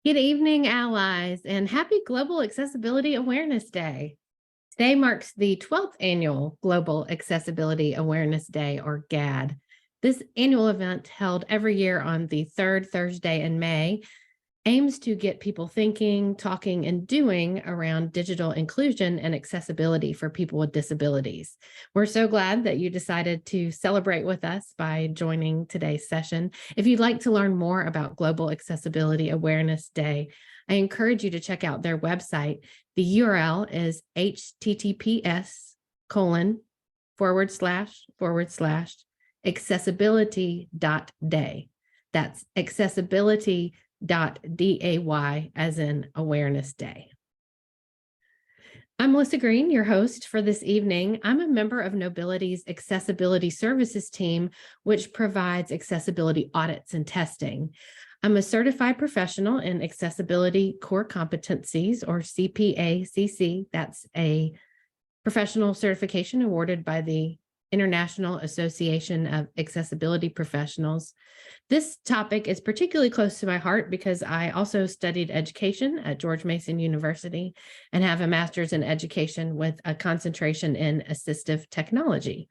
Good evening, allies, and happy Global Accessibility Awareness Day. Today marks the 12th annual Global Accessibility Awareness Day, or GAD. This annual event, held every year on the third Thursday in May, aims to get people thinking, talking, and doing around digital inclusion and accessibility for people with disabilities. We're so glad that you decided to celebrate with us by joining today's session. If you'd like to learn more about Global Accessibility Awareness Day, I encourage you to check out their website. The URL is https:// accessibility.day. That's accessibility.day, as in Awareness Day. I'm Melissa Green, your host for this evening. I'm a member of Knowbility's Accessibility Services team, which provides accessibility audits and testing. I'm a certified professional in accessibility core competencies, or CPACC. That's a professional certification awarded by the International Association of Accessibility Professionals. This topic is particularly close to my heart because I also studied education at George Mason University and have a master's in education with a concentration in assistive technology.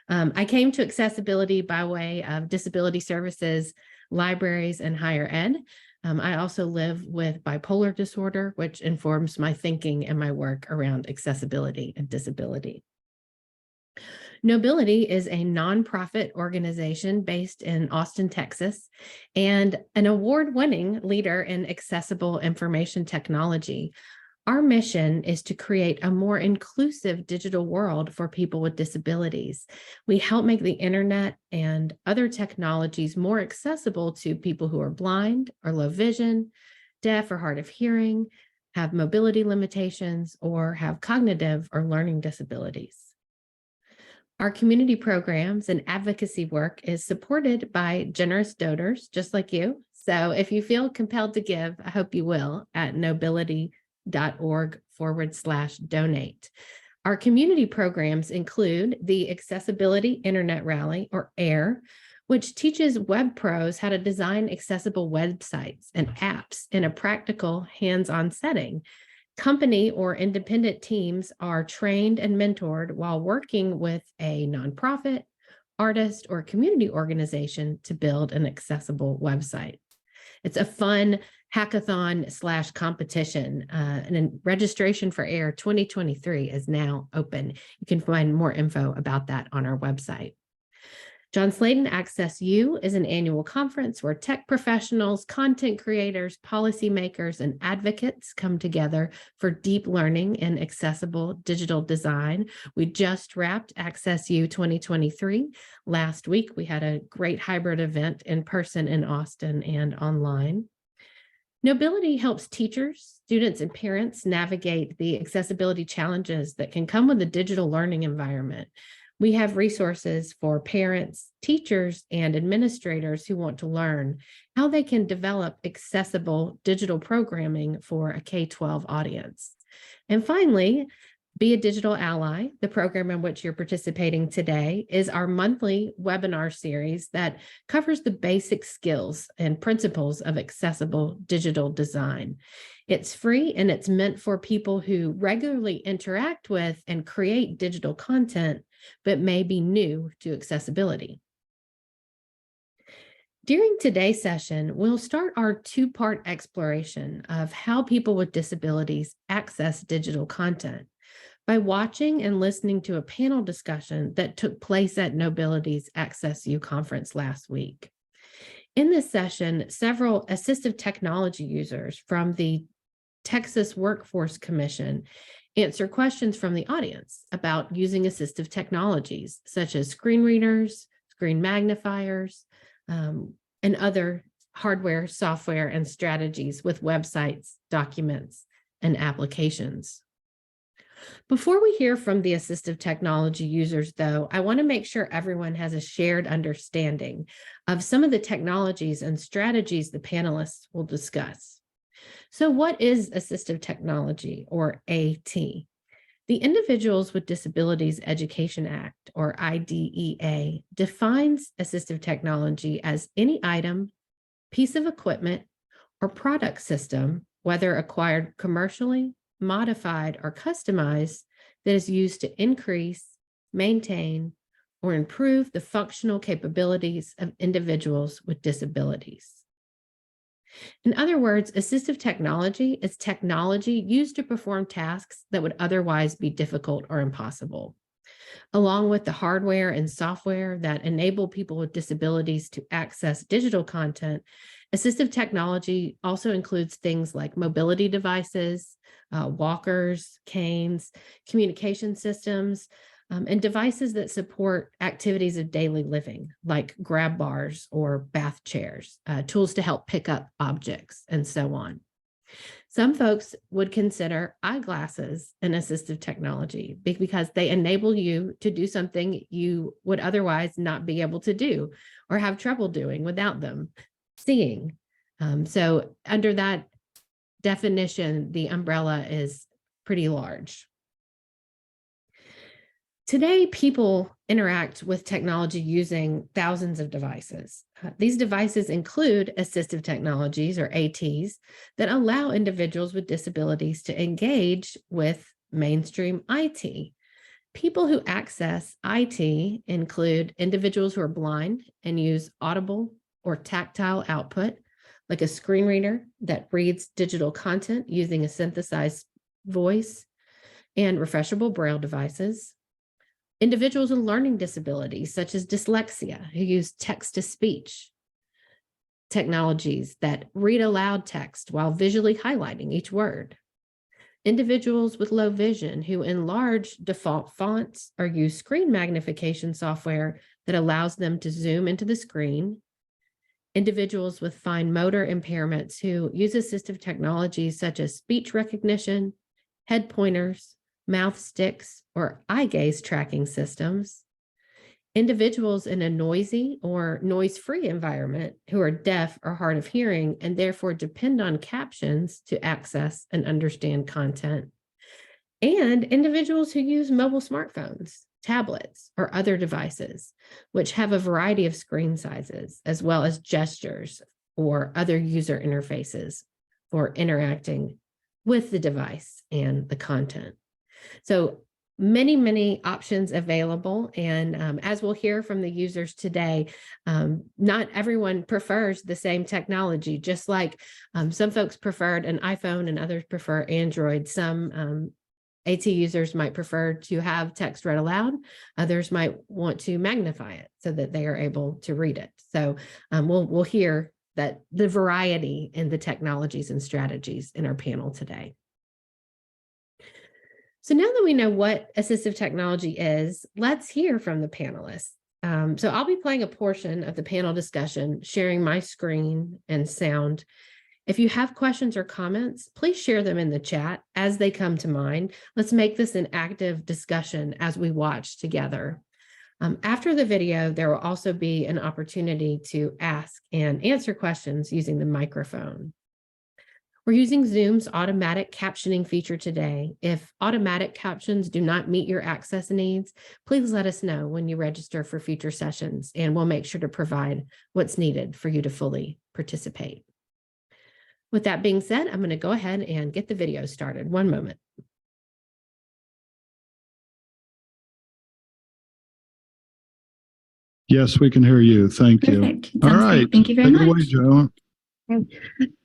I came to accessibility by way of disability services, libraries, and higher ed. I also live with bipolar disorder, which informs my thinking and my work around accessibility and disability. Knowbility is a nonprofit organization based in Austin, Texas, and an award-winning leader in accessible information technology. Our mission is to create a more inclusive digital world for people with disabilities. We help make the internet and other technologies more accessible to people who are blind or low vision, deaf or hard of hearing, have mobility limitations, or have cognitive or learning disabilities. Our community programs and advocacy work is supported by generous donors just like you. So if you feel compelled to give, I hope you will at knowbility.org/donate. Our community programs include the Accessibility Internet Rally, or AIR, which teaches web pros how to design accessible websites and apps in a practical, hands-on setting. Company or independent teams are trained and mentored while working with a nonprofit, artist, or community organization to build an accessible website. It's a fun hackathon/competition, and registration for AIR 2023 is now open. You can find more info about that on our website. John Sladen Access U is an annual conference where tech professionals, content creators, policymakers, and advocates come together for deep learning in accessible digital design. We just wrapped Access U 2023. Last week, we had a great hybrid event in person in Austin and online. Knowbility helps teachers, students, and parents navigate the accessibility challenges that can come with a digital learning environment. We have resources for parents, teachers, and administrators who want to learn how they can develop accessible digital programming for a K-12 audience. And finally, Be a Digital Ally, the program in which you're participating today, is our monthly webinar series that covers the basic skills and principles of accessible digital design. It's free and it's meant for people who regularly interact with and create digital content, but may be new to accessibility. During today's session, we'll start our two-part exploration of how people with disabilities access digital content by watching and listening to a panel discussion that took place at Knowbility's Access U conference last week. In this session, several assistive technology users from the Texas Workforce Commission answer questions from the audience about using assistive technologies, such as screen readers, screen magnifiers, and other hardware, software, and strategies with websites, documents, and applications. Before we hear from the assistive technology users, though, I want to make sure everyone has a shared understanding of some of the technologies and strategies the panelists will discuss. So what is assistive technology, or AT? The Individuals with Disabilities Education Act, or IDEA, defines assistive technology as any item, piece of equipment, or product system, whether acquired commercially, modified, or customized, that is used to increase, maintain, or improve the functional capabilities of individuals with disabilities. In other words, assistive technology is technology used to perform tasks that would otherwise be difficult or impossible. Along with the hardware and software that enable people with disabilities to access digital content, assistive technology also includes things like mobility devices, walkers, canes, communication systems, and devices that support activities of daily living, like grab bars or bath chairs, tools to help pick up objects, and so on. Some folks would consider eyeglasses an assistive technology because they enable you to do something you would otherwise not be able to do or have trouble doing without them, seeing. So under that definition, the umbrella is pretty large. Today, people interact with technology using thousands of devices. These devices include assistive technologies, or ATs, that allow individuals with disabilities to engage with mainstream IT. People who access IT include individuals who are blind and use audible or tactile output, like a screen reader that reads digital content using a synthesized voice, and refreshable braille devices. Individuals with learning disabilities, such as dyslexia, who use text-to-speech technologies that read aloud text while visually highlighting each word. Individuals with low vision who enlarge default fonts or use screen magnification software that allows them to zoom into the screen. Individuals with fine motor impairments who use assistive technologies such as speech recognition, head pointers, mouth sticks, or eye gaze tracking systems. Individuals in a noisy or noise-free environment who are deaf or hard of hearing and therefore depend on captions to access and understand content. And individuals who use mobile smartphones, tablets, or other devices, which have a variety of screen sizes, as well as gestures or other user interfaces for interacting with the device and the content. So many options available. And as we'll hear from the users today, not everyone prefers the same technology, just like some folks preferred an iPhone and others prefer Android. Some AT users might prefer to have text read aloud. Others might want to magnify it so that they are able to read it. So we'll hear that the variety in the technologies and strategies in our panel today. So now that we know what assistive technology is, let's hear from the panelists. So I'll be playing a portion of the panel discussion, sharing my screen and sound. If you have questions or comments, please share them in the chat as they come to mind. Let's make this an active discussion as we watch together. After the video, there will also be an opportunity to ask and answer questions using the microphone. We're using Zoom's automatic captioning feature today. If automatic captions do not meet your access needs, please let us know when you register for future sessions, and we'll make sure to provide what's needed for you to fully participate. With that being said, I'm going to go ahead and get the video started. One moment. Yes, we can hear you. Thank you. Perfect. All Sounds right. great. Thank you very Take it much. away, Joe.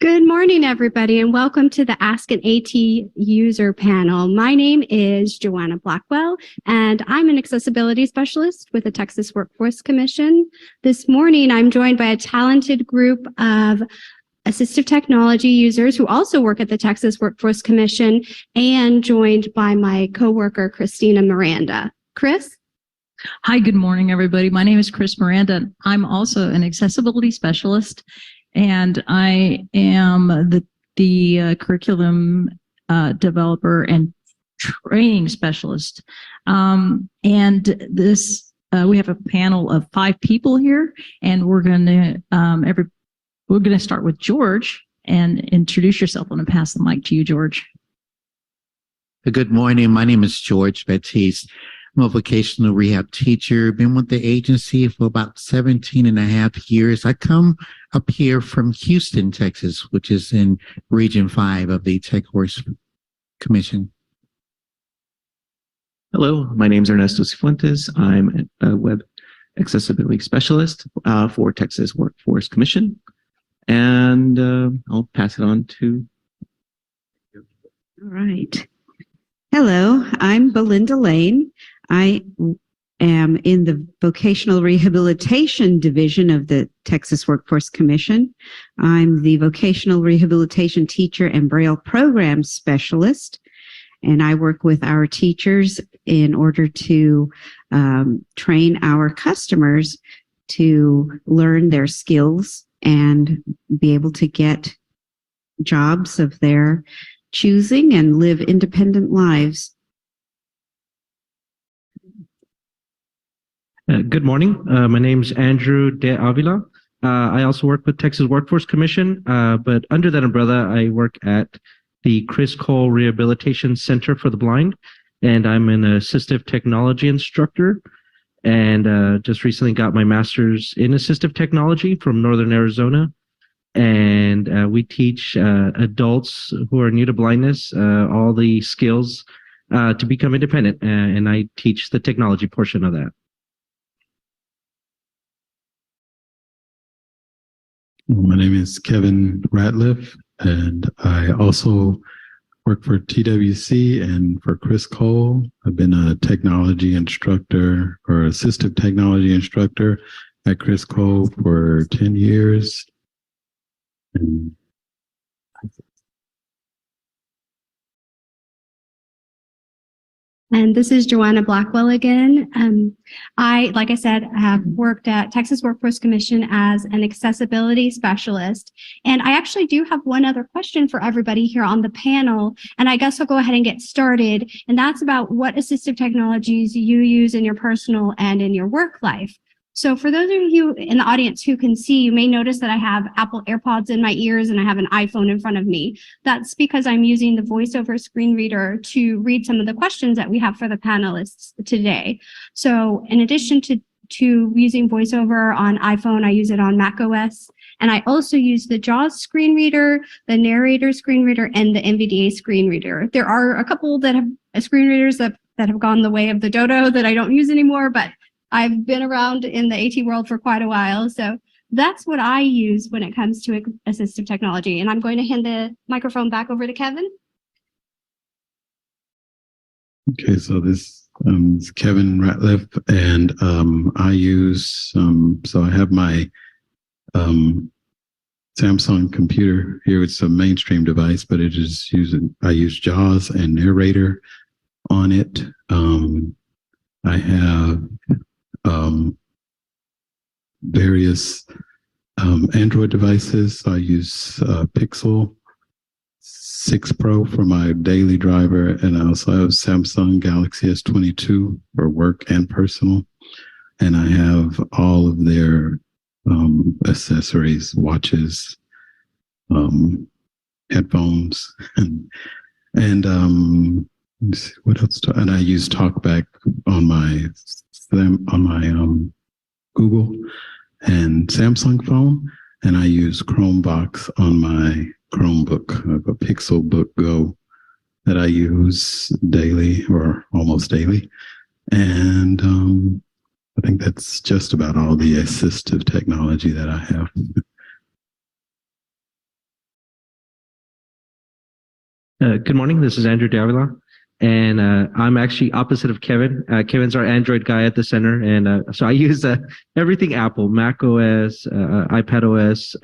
Good morning, everybody, and welcome to the Ask an AT user panel. My name is Joanna Blackwell, and I'm an accessibility specialist with the Texas Workforce Commission. This morning, I'm joined by a talented group of assistive technology users who also work at the Texas Workforce Commission, and joined by my coworker, Christina Miranda. Chris? Hi, good morning, everybody. My name is Chris Miranda. I'm also an accessibility specialist, and I am the curriculum developer and training specialist. And this we have a panel of 5 people here, and we're going to start with George and introduce yourself. I'm going to pass the mic to you, George. Good morning. My name is George Baptiste. I'm a vocational rehab teacher, been with the agency for about 17 and a half years. I come up here from Houston, Texas, which is in Region 5 of the Tech Horse Commission. Hello, my name is Ernesto Cifuentes. I'm a web accessibility specialist for Texas Workforce Commission. And I'll pass it on to. All right. Hello, I'm Belinda Lane. I am in the Vocational Rehabilitation Division of the Texas Workforce Commission. I'm the Vocational Rehabilitation Teacher and Braille Program Specialist, and I work with our teachers in order to train our customers to learn their skills and be able to get jobs of their choosing and live independent lives. Good morning. My name is Andrew De Avila. I also work with Texas Workforce Commission, but under that umbrella, I work at the Chris Cole Rehabilitation Center for the Blind, and I'm an assistive technology instructor, and just recently got my master's in assistive technology from Northern Arizona. And we teach adults who are new to blindness all the skills to become independent, and I teach the technology portion of that. My name is Kevin Ratliff, and I also work for TWC and for Chris Cole. I've been a technology instructor or assistive technology instructor at Chris Cole for 10 years. And this is Joanna Blackwell again. Like I said, have worked at Texas Workforce Commission as an accessibility specialist. And I actually do have one other question for everybody here on the panel. And I guess I'll go ahead and get started. And that's about what assistive technologies you use in your personal and in your work life. So for those of you in the audience who can see, you may notice that I have Apple AirPods in my ears and I have an iPhone in front of me. That's because I'm using the VoiceOver screen reader to read some of the questions that we have for the panelists today. So in addition to using VoiceOver on iPhone, I use it on macOS. And I also use the JAWS screen reader, the narrator screen reader, and the NVDA screen reader. There are a couple that have screen readers that have gone the way of the dodo that I don't use anymore, but I've been around in the AT world for quite a while. So that's what I use when it comes to assistive technology. And I'm going to hand the microphone back over to Kevin. Okay, so this is Kevin Ratliff, and I use, so I have my Samsung computer here. It's a mainstream device, but it is I use JAWS and Narrator on it. I have various Android devices. I use Pixel 6 Pro for my daily driver, and I also have Samsung Galaxy S22 for work and personal. And I have all of their accessories, watches, headphones, and let's see, what else? And I use TalkBack on my Google and Samsung phone, and I use Chromebox on my Chromebook. I have a Pixelbook Go that I use daily or almost daily, and I think that's just about all the assistive technology that I have. Good morning. This is Andrew De Avila. And I'm actually opposite of Kevin. Kevin's our Android guy at the center. And so I use everything Apple, Mac OS, iPad OS.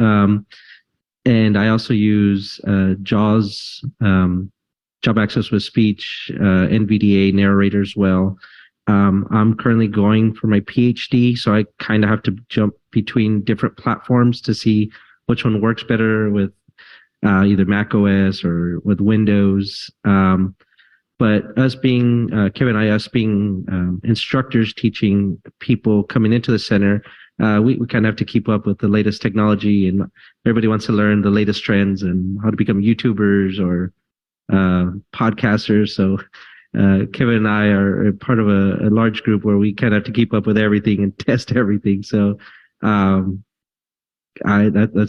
And I also use JAWS, Job Access with Speech, NVDA Narrator as well. I'm currently going for my PhD, so I kind of have to jump between different platforms to see which one works better with either Mac OS or with Windows. But us being, Kevin and I, us being instructors teaching people coming into the center, we kind of have to keep up with the latest technology, and everybody wants to learn the latest trends and how to become YouTubers or podcasters. So Kevin and I are part of a large group where we kind of have to keep up with everything and test everything. So that's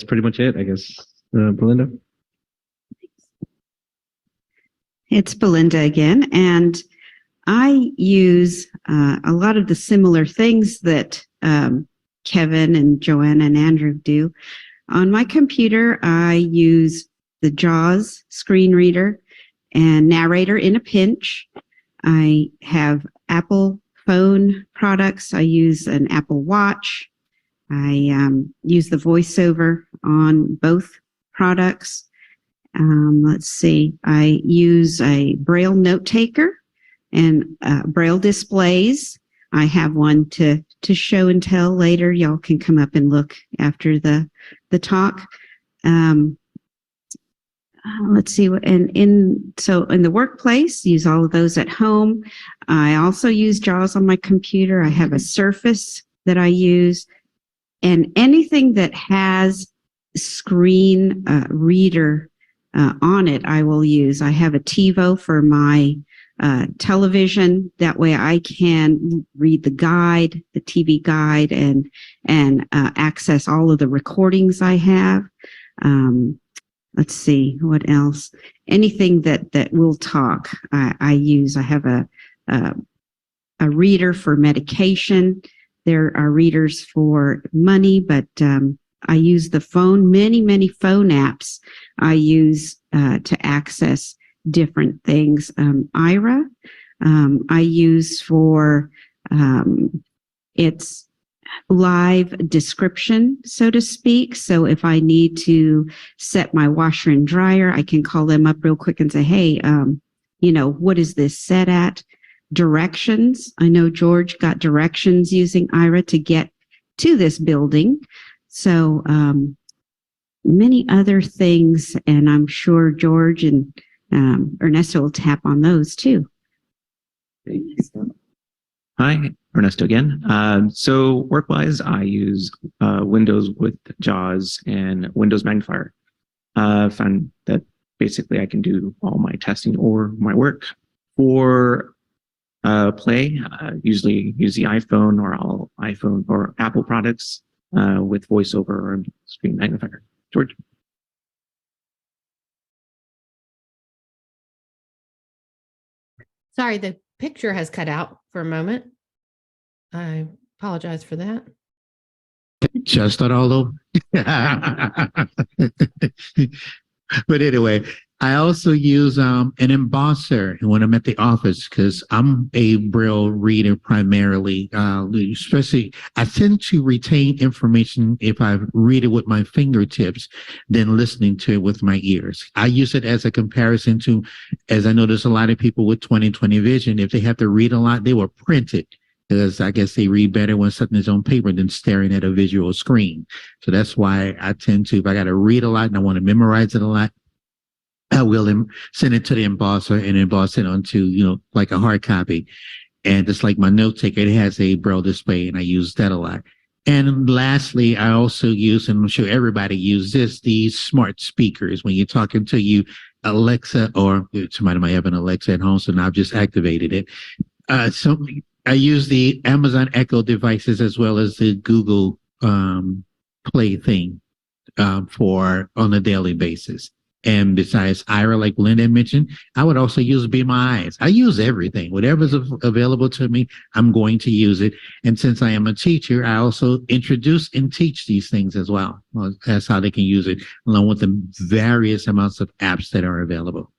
pretty much it, I guess. Belinda? It's Belinda again, and I use a lot of the similar things that Kevin and Joanna and Andrew do. On my computer, I use the JAWS screen reader and narrator in a pinch. I have Apple phone products. I use an Apple Watch. I use the VoiceOver on both products. Let's see. I use a Braille note taker and Braille displays. I have one to show and tell later. Y'all can come up and look after the talk. Let's see. And in the workplace, use all of those at home. I also use JAWS on my computer. I have a Surface that I use, and anything that has screen reader on it, I will use. I have a TiVo for my television. That way I can read the guide, the TV guide, and access all of the recordings I have. Let's see, what else? Anything that will talk, I use. I have a reader for medication. There are readers for money, but I use the phone, many phone apps I use to access different things. Aira, I use for its live description, so to speak. So if I need to set my washer and dryer, I can call them up real quick and say, hey, what is this set at? Directions. I know George got directions using Aira to get to this building. So many other things, and I'm sure George and Ernesto will tap on those too. Hi, Ernesto again. So work-wise, I use Windows with JAWS and Windows Magnifier. Found that basically I can do all my testing or my work. For Play, usually use the iPhone or Apple products with VoiceOver or Screen Magnifier. George? Sorry, the picture has cut out for a moment. I apologize for that. Just not all over. But anyway, I also use an embosser when I'm at the office because I'm a Braille reader primarily. Especially, I tend to retain information if I read it with my fingertips than listening to it with my ears. I use it as a comparison to, as I know there's a lot of people with 20/20 vision, if they have to read a lot, they will print it. Because I guess they read better when something is on paper than staring at a visual screen. So that's why I tend to, if I got to read a lot and I want to memorize it a lot, I will send it to the embosser and emboss it onto, like a hard copy. And just like my note taker, it has a Braille display and I use that a lot. And lastly, I also use, and I'm sure everybody uses this, these smart speakers when you're talking to you, Alexa, or somebody might have an Alexa at home, so now I've just activated it. I use the Amazon Echo devices as well as the Google Play thing on a daily basis. And besides Aira, like Linda mentioned, I would also use Be My Eyes. I use everything. Whatever's available to me, I'm going to use it. And since I am a teacher, I also introduce and teach these things as well. That's how they can use it, along with the various amounts of apps that are available.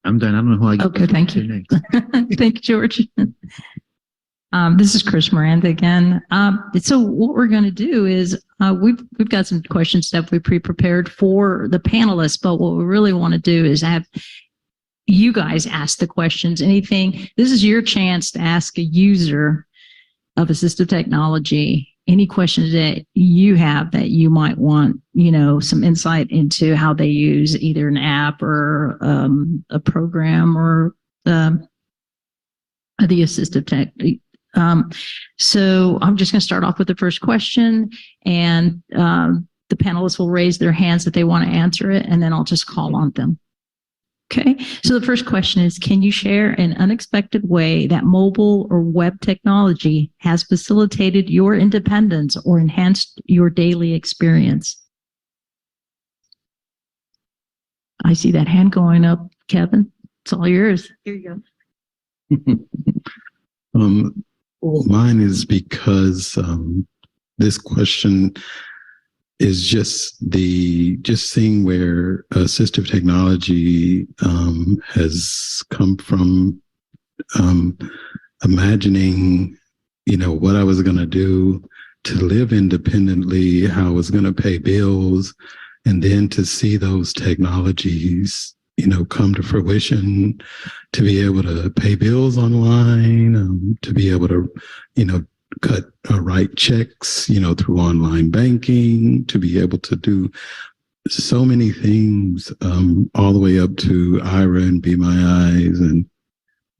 I'm done. I don't know who I get. Okay, thank you. Thank you, George. This is Chris Miranda again. So what we're going to do is we've got some questions that we pre-prepared for the panelists, but what we really want to do is have you guys ask the questions. Anything. This is your chance to ask a user of assistive technology any questions that you have that you might want, some insight into how they use either an app or a program or the assistive tech. So I'm just going to start off with the first question, and the panelists will raise their hands if they want to answer it, and then I'll just call on them. Okay, so the first question is, can you share an unexpected way that mobile or web technology has facilitated your independence or enhanced your daily experience? I see that hand going up, Kevin. It's all yours. Here you go. Mine is because this question is just seeing where assistive technology has come from, imagining, what I was going to do to live independently, how I was going to pay bills, and then to see those technologies, come to fruition, to be able to pay bills online, to be able to, write checks, through online banking, to be able to do so many things, all the way up to Ira and Be My Eyes and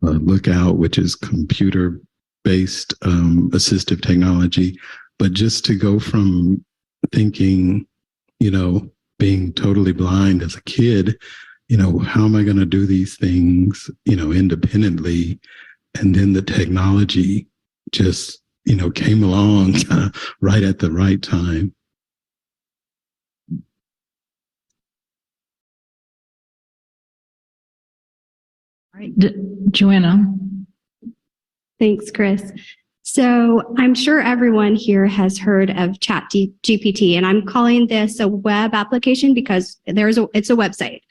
Lookout, which is computer-based assistive technology. But just to go from thinking, being totally blind as a kid, how am I going to do these things, independently? And then the technology just, came along right at the right time. All right, Joanna. Thanks, Chris. So I'm sure everyone here has heard of ChatGPT, and I'm calling this a web application because it's a website.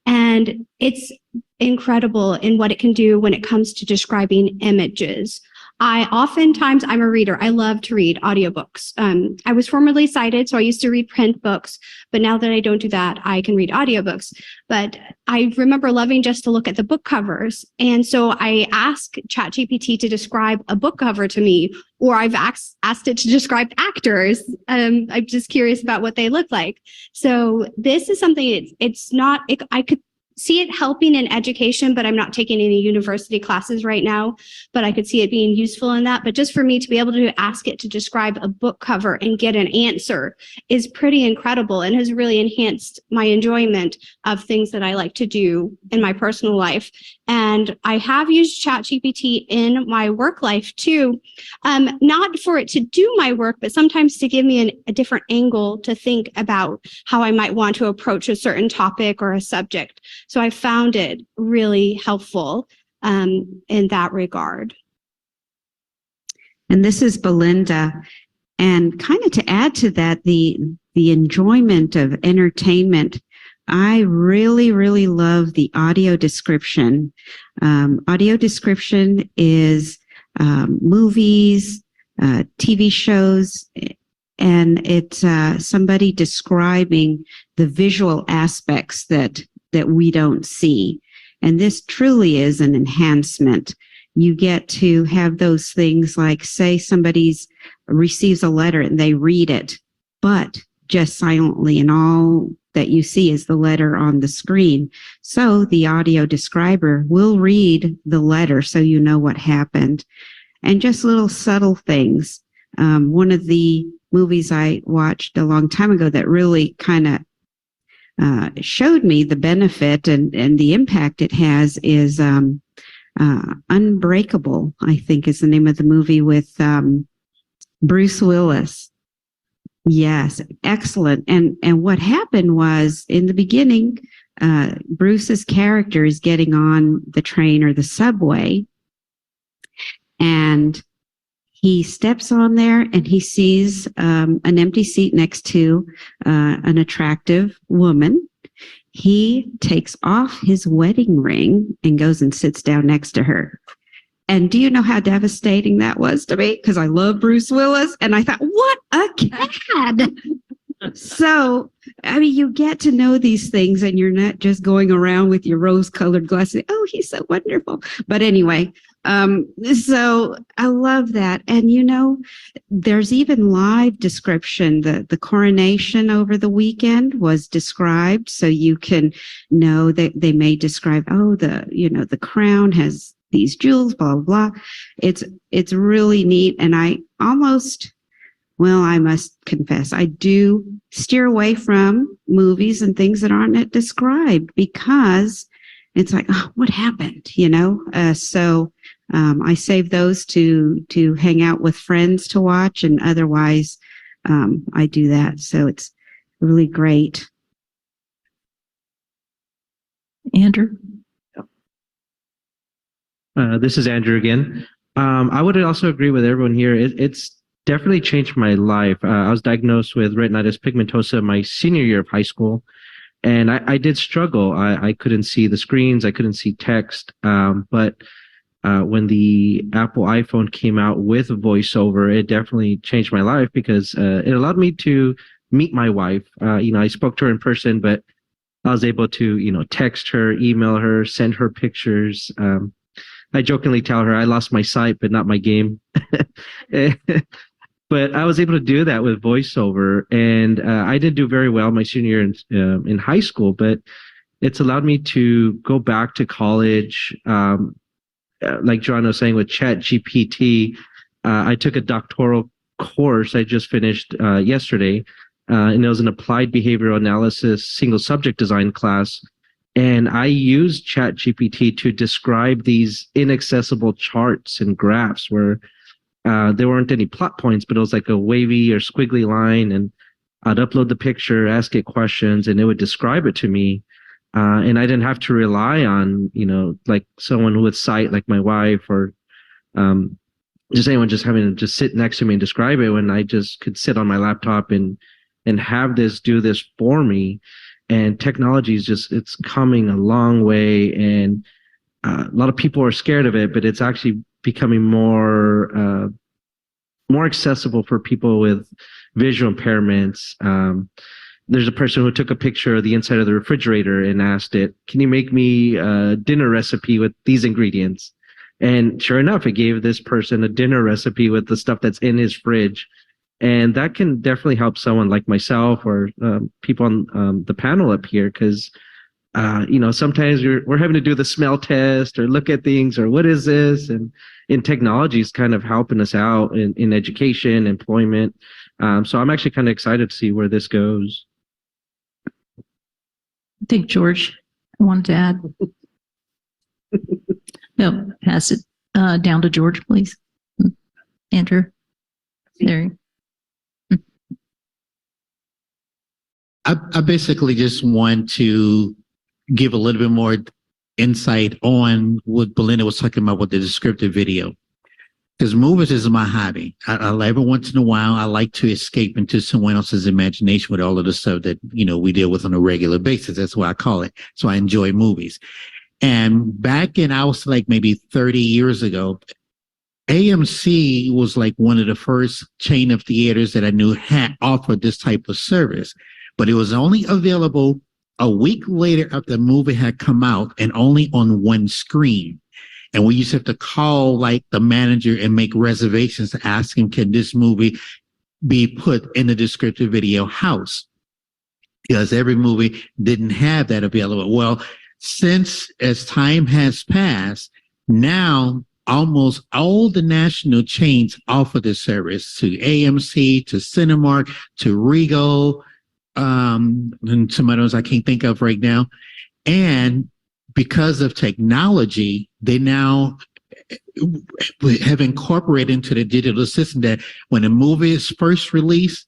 And it's incredible in what it can do when it comes to describing images. I'm a reader. I love to read audiobooks. I was formerly sighted, so I used to read print books, but now that I don't do that, I can read audiobooks. But I remember loving just to look at the book covers. And so I asked ChatGPT to describe a book cover to me, or I've asked it to describe actors. I'm just curious about what they look like. So this is something, I could see it helping in education, but I'm not taking any university classes right now, but I could see it being useful in that. But just for me to be able to ask it to describe a book cover and get an answer is pretty incredible and has really enhanced my enjoyment of things that I like to do in my personal life. And I have used ChatGPT in my work life too, not for it to do my work, but sometimes to give me a different angle to think about how I might want to approach a certain topic or a subject. So I found it really helpful in that regard. And this is Belinda. And kind of to add to that, the enjoyment of entertainment, I really, really love the audio description. Audio description is movies, TV shows, and it's somebody describing the visual aspects that we don't see. And this truly is an enhancement. You get to have those things like, say somebody receives a letter and they read it, but just silently, and all that you see is the letter on the screen. So the audio describer will read the letter so you know what happened. And just little subtle things. One of the movies I watched a long time ago that really kind of showed me the benefit and the impact it has is Unbreakable, I think is the name of the movie, with Bruce Willis. Yes, excellent. And what happened was, in the beginning, Bruce's character is getting on the train or the subway, and he steps on there and he sees an empty seat next to an attractive woman. He takes off his wedding ring and goes and sits down next to her. And do you know how devastating that was to me? Because I love Bruce Willis. And I thought, what a cad. So, I mean, you get to know these things and you're not just going around with your rose-colored glasses. Oh, he's so wonderful. But anyway, so I love that. And, you know, there's even live description. The coronation over the weekend was described. So you can know that they may describe, the crown has these jewels, blah, blah, blah. It's really neat. And I must confess, I do steer away from movies and things that aren't described, because It's like, oh, what happened? So I save those to hang out with friends to watch, and otherwise I do that. So it's really great. Andrew? This is Andrew again. I would also agree with everyone here. It's definitely changed my life. I was diagnosed with retinitis pigmentosa my senior year of high school, and I did struggle. I couldn't see the screens, I couldn't see text. But when the Apple iPhone came out with VoiceOver, it definitely changed my life because it allowed me to meet my wife. I spoke to her in person, but I was able to, text her, email her, send her pictures. I jokingly tell her I lost my sight, but not my game. But I was able to do that with VoiceOver, and I did do very well my senior year in high school. But it's allowed me to go back to college. Like Joanna was saying with ChatGPT, I took a doctoral course I just finished yesterday, and it was an applied behavioral analysis single subject design class. And I used ChatGPT to describe these inaccessible charts and graphs where there weren't any plot points, but it was like a wavy or squiggly line. And I'd upload the picture, ask it questions, and it would describe it to me. And I didn't have to rely on, like someone with sight, like my wife, or just anyone just having to just sit next to me and describe it, when I just could sit on my laptop and have this do this for me. And technology is it's coming a long way, and a lot of people are scared of it, but it's actually becoming more accessible for people with visual impairments. There's a person who took a picture of the inside of the refrigerator and asked it, "Can you make me a dinner recipe with these ingredients?" And sure enough, it gave this person a dinner recipe with the stuff that's in his fridge. And that can definitely help someone like myself or people on the panel up here, because sometimes we're having to do the smell test or look at things or what is this, and in technology is kind of helping us out in education, employment. So I'm actually kind of excited to see where this goes. I think George wanted to add. No, pass it down to George, please. Andrew. There. I basically just want to give a little bit more insight on what Belinda was talking about with the descriptive video. Because movies is my hobby. Every once in a while, I like to escape into someone else's imagination with all of the stuff that, we deal with on a regular basis. That's what I call it. So I enjoy movies. And back in, I was like maybe 30 years ago, AMC was like one of the first chain of theaters that I knew had offered this type of service. But it was only available a week later after the movie had come out and only on one screen. And we used to have to call like the manager and make reservations to ask him, can this movie be put in the descriptive video house? Because every movie didn't have that available. Well, since as time has passed, now almost all the national chains offer this service, to AMC, to Cinemark, to Regal, and some others I can't think of right now. And because of technology, they now have incorporated into the digital system that when a movie is first released,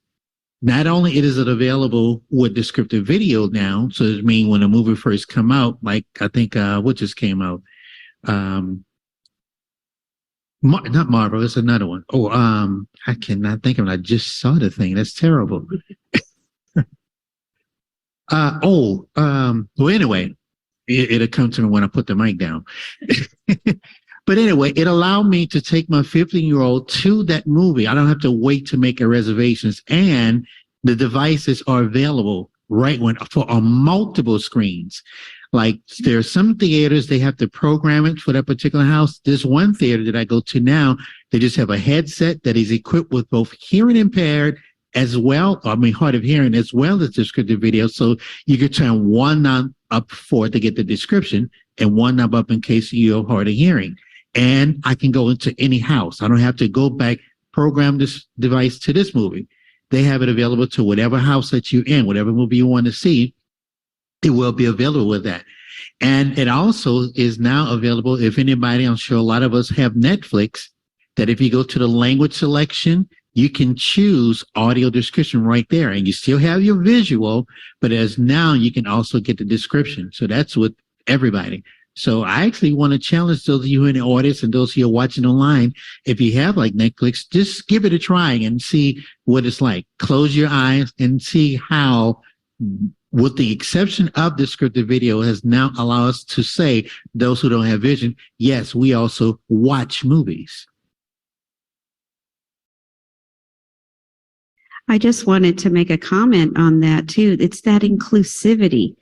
not only is it available with descriptive video now, so it means when a movie first come out, like I think what just came out, not Marvel, it's another one. Oh, I cannot think of it. I just saw the thing. That's terrible. Well, anyway, it'll come to me when I put the mic down. But anyway, it allowed me to take my 15-year-old to that movie. I don't have to wait to make a reservations, and the devices are available right when for on multiple screens. Like there are some theaters, they have to program it for that particular house. There's one theater that I go to now, they just have a headset that is equipped with both hearing impaired as well, hard of hearing as well as descriptive video. So you could turn one knob up for to get the description and one knob up in case you're hard of hearing. And I can go into any house. I don't have to go back, program this device to this movie. They have it available to whatever house that you're in, whatever movie you want to see, it will be available with that. And it also is now available if anybody, I'm sure a lot of us have Netflix, that if you go to the language selection, you can choose audio description right there, and you still have your visual, but as now you can also get the description. So that's with everybody. So I actually want to challenge those of you in the audience and those of you watching online. If you have like Netflix, just give it a try and see what it's like. Close your eyes and see how, with the exception of descriptive video, has now allowed us to say, those who don't have vision, yes, we also watch movies. I just wanted to make a comment on that too. It's that inclusivity.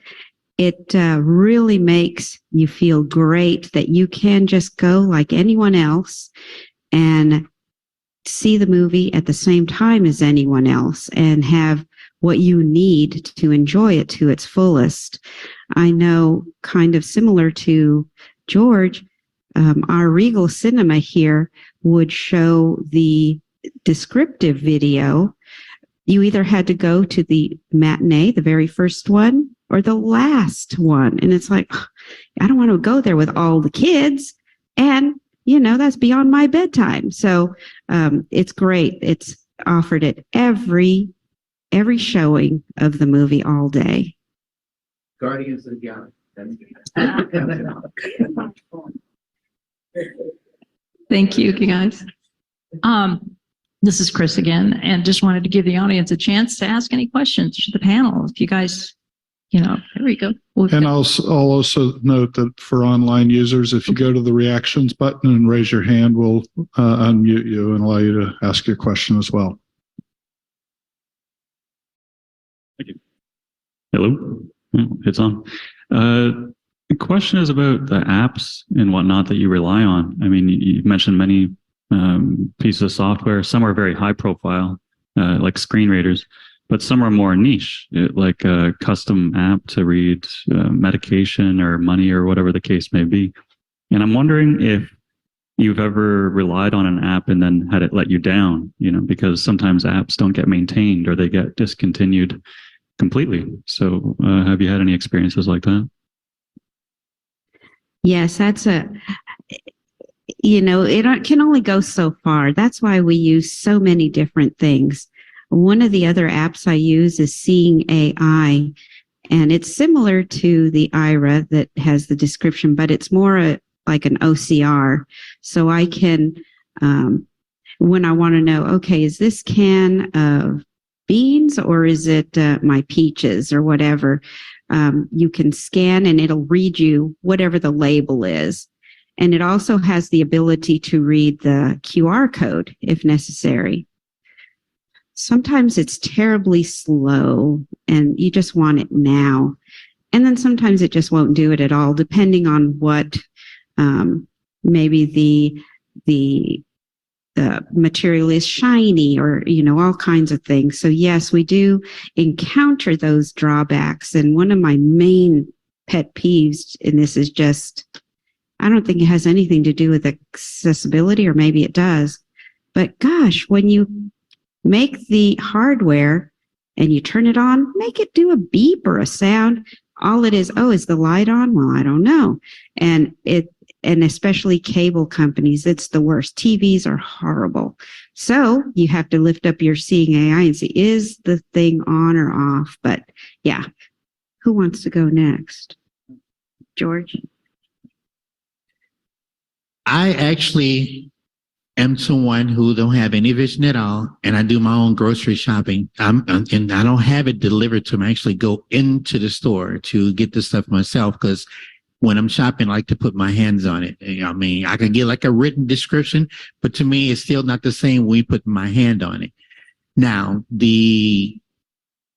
It really makes you feel great that you can just go like anyone else and see the movie at the same time as anyone else and have what you need to enjoy it to its fullest. I know, kind of similar to George, our Regal Cinema here would show the descriptive video. You either had to go to the matinee, the very first one, or the last one. And it's like, I don't want to go there with all the kids. And, that's beyond my bedtime. So it's great. It's offered at every showing of the movie all day. Guardians of the Galaxy. Thank you, you guys. This is Chris again, and just wanted to give the audience a chance to ask any questions to the panel. If you guys, there we go. And I'll also note that for online users, if you go to the reactions button and raise your hand, we'll unmute you and allow you to ask your question as well. Thank you. Hello, it's on. The question is about the apps and whatnot that you rely on. I mean, you mentioned many pieces of software. Some are very high profile, like screen readers, but some are more niche, like a custom app to read medication or money or whatever the case may be. And I'm wondering if you've ever relied on an app and then had it let you down, because sometimes apps don't get maintained or they get discontinued completely. So have you had any experiences like that? Yes, that's it can only go so far. That's why we use so many different things. One of the other apps I use is Seeing AI, and it's similar to the Aira that has the description, but it's more like an OCR. So I can, when I want to know, okay, is this can of beans or is it my peaches or whatever, you can scan and it'll read you whatever the label is. And it also has the ability to read the QR code if necessary. Sometimes it's terribly slow and you just want it now. And then sometimes it just won't do it at all, depending on what maybe the material is shiny or, all kinds of things. So yes, we do encounter those drawbacks. And one of my main pet peeves in this is just, I don't think it has anything to do with accessibility, or maybe it does. But gosh, when you make the hardware and you turn it on, make it do a beep or a sound. All it is, is the light on? Well, I don't know. And especially cable companies, it's the worst. TVs are horrible. So you have to lift up your Seeing AI and see, is the thing on or off? But yeah, who wants to go next? George? I actually am someone who don't have any vision at all, and I do my own grocery shopping. And I don't have it delivered to me. I actually go into the store to get the stuff myself, because when I'm shopping, I like to put my hands on it. I mean, I can get like a written description, but to me, it's still not the same when we put my hand on it. Now, the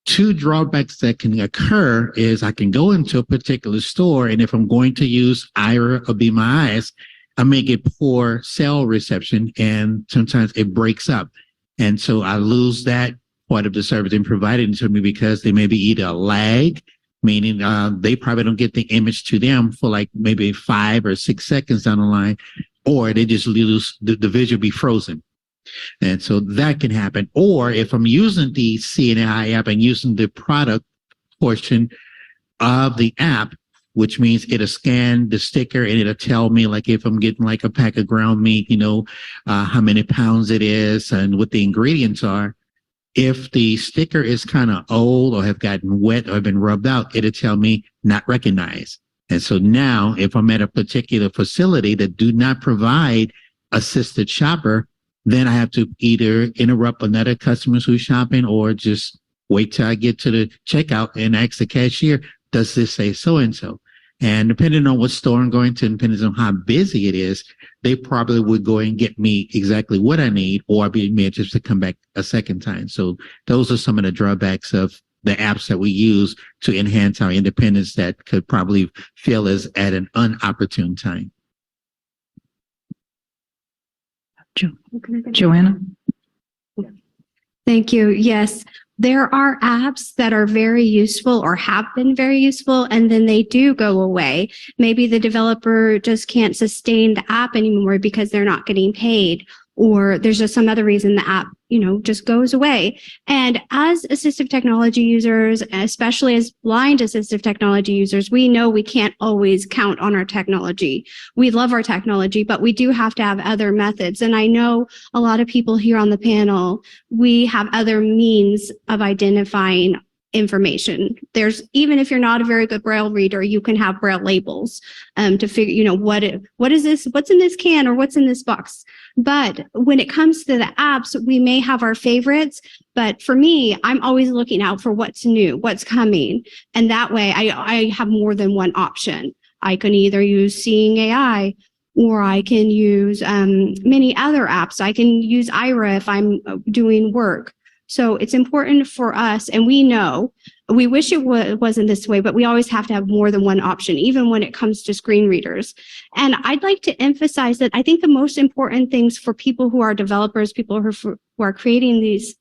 two drawbacks that can occur is I can go into a particular store, and if I'm going to use Aira or Be My Eyes, I may get poor cell reception, and sometimes it breaks up. And so I lose that part of the service being provided to me because they may be either a lag, meaning they probably don't get the image to them for like maybe 5 or 6 seconds down the line, or they just lose the visual, be frozen. And so that can happen. Or if I'm using the CNI app and using the product portion of the app, which means it'll scan the sticker and it'll tell me like if I'm getting like a pack of ground meat, how many pounds it is and what the ingredients are. If the sticker is kind of old or have gotten wet or been rubbed out, it'll tell me not recognized. And so now if I'm at a particular facility that do not provide assisted shopper, then I have to either interrupt another customer who's shopping or just wait till I get to the checkout and ask the cashier, does this say so-and-so? And depending on what store I'm going to, depending on how busy it is, they probably would go and get me exactly what I need, or I'd be just to come back a second time. So those are some of the drawbacks of the apps that we use to enhance our independence that could probably feel as at an unopportune time. Joanna? Thank you. Yes, there are apps that are very useful or have been very useful, and then they do go away. Maybe the developer just can't sustain the app anymore because they're not getting paid, or there's just some other reason the app, just goes away. And as assistive technology users, especially as blind assistive technology users, we know we can't always count on our technology. We love our technology, but we do have to have other methods. And I know a lot of people here on the panel, we have other means of identifying information. There's, even if you're not a very good Braille reader, you can have Braille labels to figure, what is this, what's in this can or what's in this box. But when it comes to the apps, we may have our favorites, but for me, I'm always looking out for what's new, what's coming. And that way I have more than one option. I can either use Seeing AI, or I can use many other apps. I can use Ira if I'm doing work. So it's important for us, and we know, we wish it wasn't this way, but we always have to have more than one option, even when it comes to screen readers. And I'd like to emphasize that I think the most important things for people who are developers, people who are creating these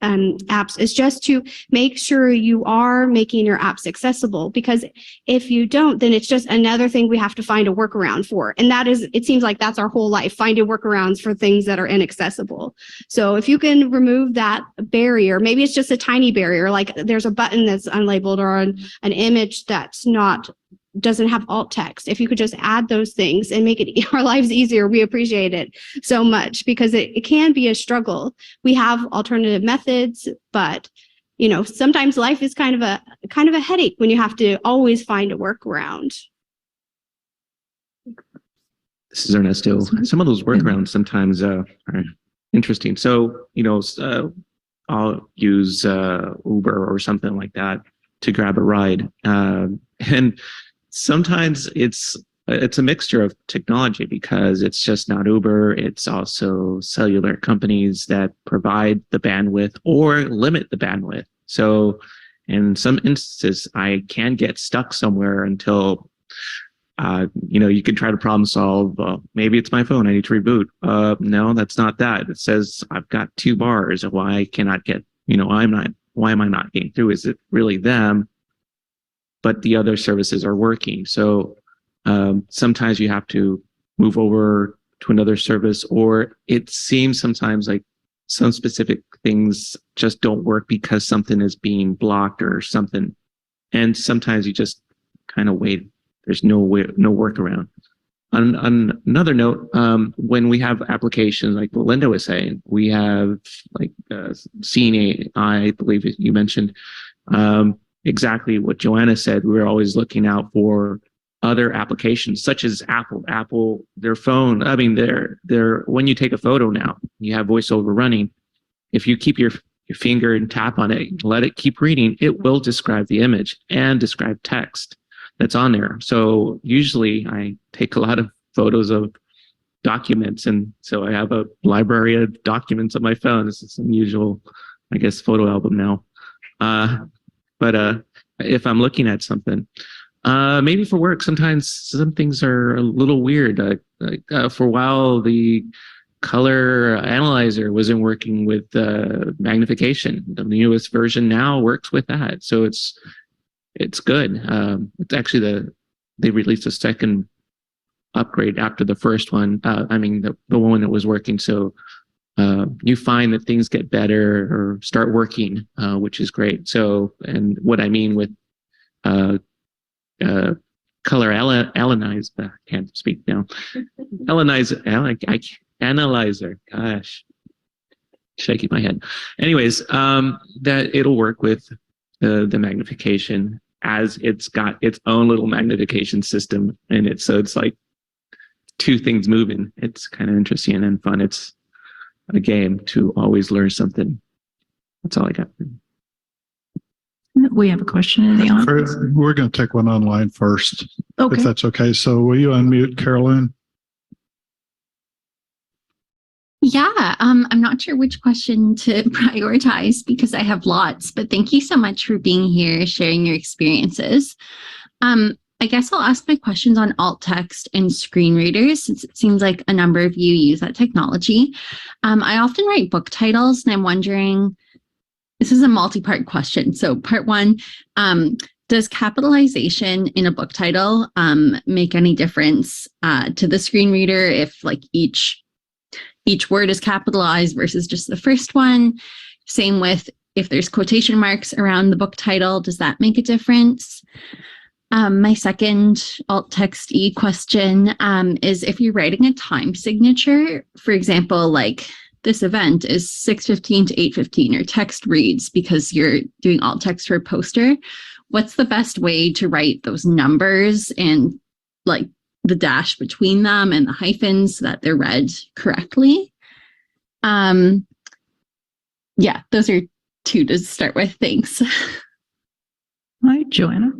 apps, is just to make sure you are making your apps accessible, because if you don't, then it's just another thing we have to find a workaround for. And that is, it seems like that's our whole life, finding workarounds for things that are inaccessible. So if you can remove that barrier, maybe it's just a tiny barrier, like there's a button that's unlabeled or an image that's doesn't have alt text. If you could just add those things and make it our lives easier, we appreciate it so much, because it can be a struggle. We have alternative methods, but sometimes life is kind of a headache when you have to always find a workaround. This is Ernesto. Some of those workarounds sometimes are interesting. So, I'll use Uber or something like that to grab a ride. And sometimes it's a mixture of technology, because it's just not Uber. It's also cellular companies that provide the bandwidth or limit the bandwidth. So in some instances, I can get stuck somewhere until, you can try to problem solve. Maybe it's my phone. I need to reboot. No, that's not that. It says I've got 2 bars. Why I cannot get, why am I not getting through? Is it really them? But the other services are working. So sometimes you have to move over to another service, or it seems sometimes like some specific things just don't work because something is being blocked or something. And sometimes you just kind of wait. There's no workaround. On another note, when we have applications like what Linda was saying, we have like Seeing AI, I believe you mentioned, exactly what Joanna said. We're always looking out for other applications, such as Apple, their phone. I mean, when you take a photo now, you have VoiceOver running. If you keep your finger and tap on it, let it keep reading, it will describe the image and describe text that's on there. So usually I take a lot of photos of documents, and so I have a library of documents on my phone. This is an unusual, I guess, photo album now. But if I'm looking at something, maybe for work, sometimes some things are a little weird. For a while, the color analyzer wasn't working with magnification. The newest version now works with that, so it's good. It's actually they released a second upgrade after the first one. The one that was working. So you find that things get better or start working, which is great. So, and what I mean with I can't speak now. Analyzer. Gosh, shaking my head. Anyways, that it'll work with the magnification as it's got its own little magnification system in it. So it's like two things moving. It's kind of interesting and fun. It's a game to always learn something. That's all I got. We have a question in the audience. We're going to take one online first, Okay. if that's okay. So will you unmute Carolyn? Yeah, I'm not sure which question to prioritize because I have lots, but thank you so much for being here, sharing your experiences. I guess I'll ask my questions on alt text and screen readers since it seems like a number of you use that technology. I often write book titles and I'm wondering, this is a multi-part question. So part one, does capitalization in a book title make any difference to the screen reader if like each word is capitalized versus just the first one? Same with if there's quotation marks around the book title, does that make a difference? My second alt text question is if you're writing a time signature, for example, like this event is 6:15 to 8:15, or text reads because you're doing alt text for a poster, what's the best way to write those numbers and like the dash between them and the hyphens so that they're read correctly? Yeah, those are two to start with. Thanks. All right, Joanna.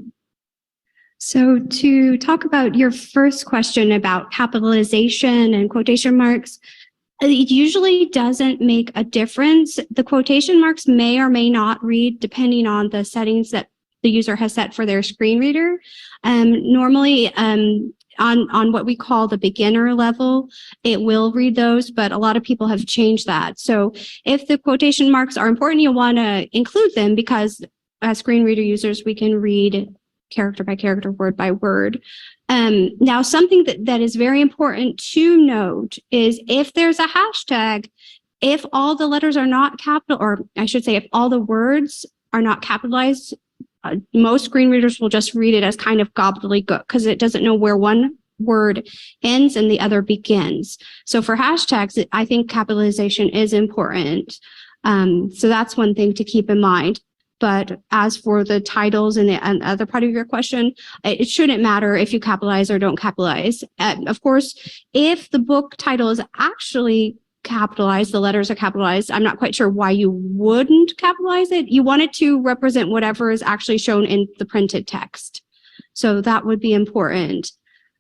So to talk about your first question about capitalization and quotation marks, it usually doesn't make a difference. The quotation marks may or may not read depending on the settings that the user has set for their screen reader. Normally, on what we call the beginner level, it will read those, but a lot of people have changed that. So if the quotation marks are important, you'll want to include them because as screen reader users, we can read character by character, word by word. Now, something that is very important to note is if there's a hashtag, if all the letters are not capital, or I should say, if all the words are not capitalized, most screen readers will just read it as kind of gobbledygook because it doesn't know where one word ends and the other begins. So for hashtags, I think capitalization is important. So that's one thing to keep in mind. But as for the titles and the other part of your question, it shouldn't matter if you capitalize or don't capitalize. Of course, if the book title is actually capitalized, the letters are capitalized, I'm not quite sure why you wouldn't capitalize it. You want it to represent whatever is actually shown in the printed text. So that would be important.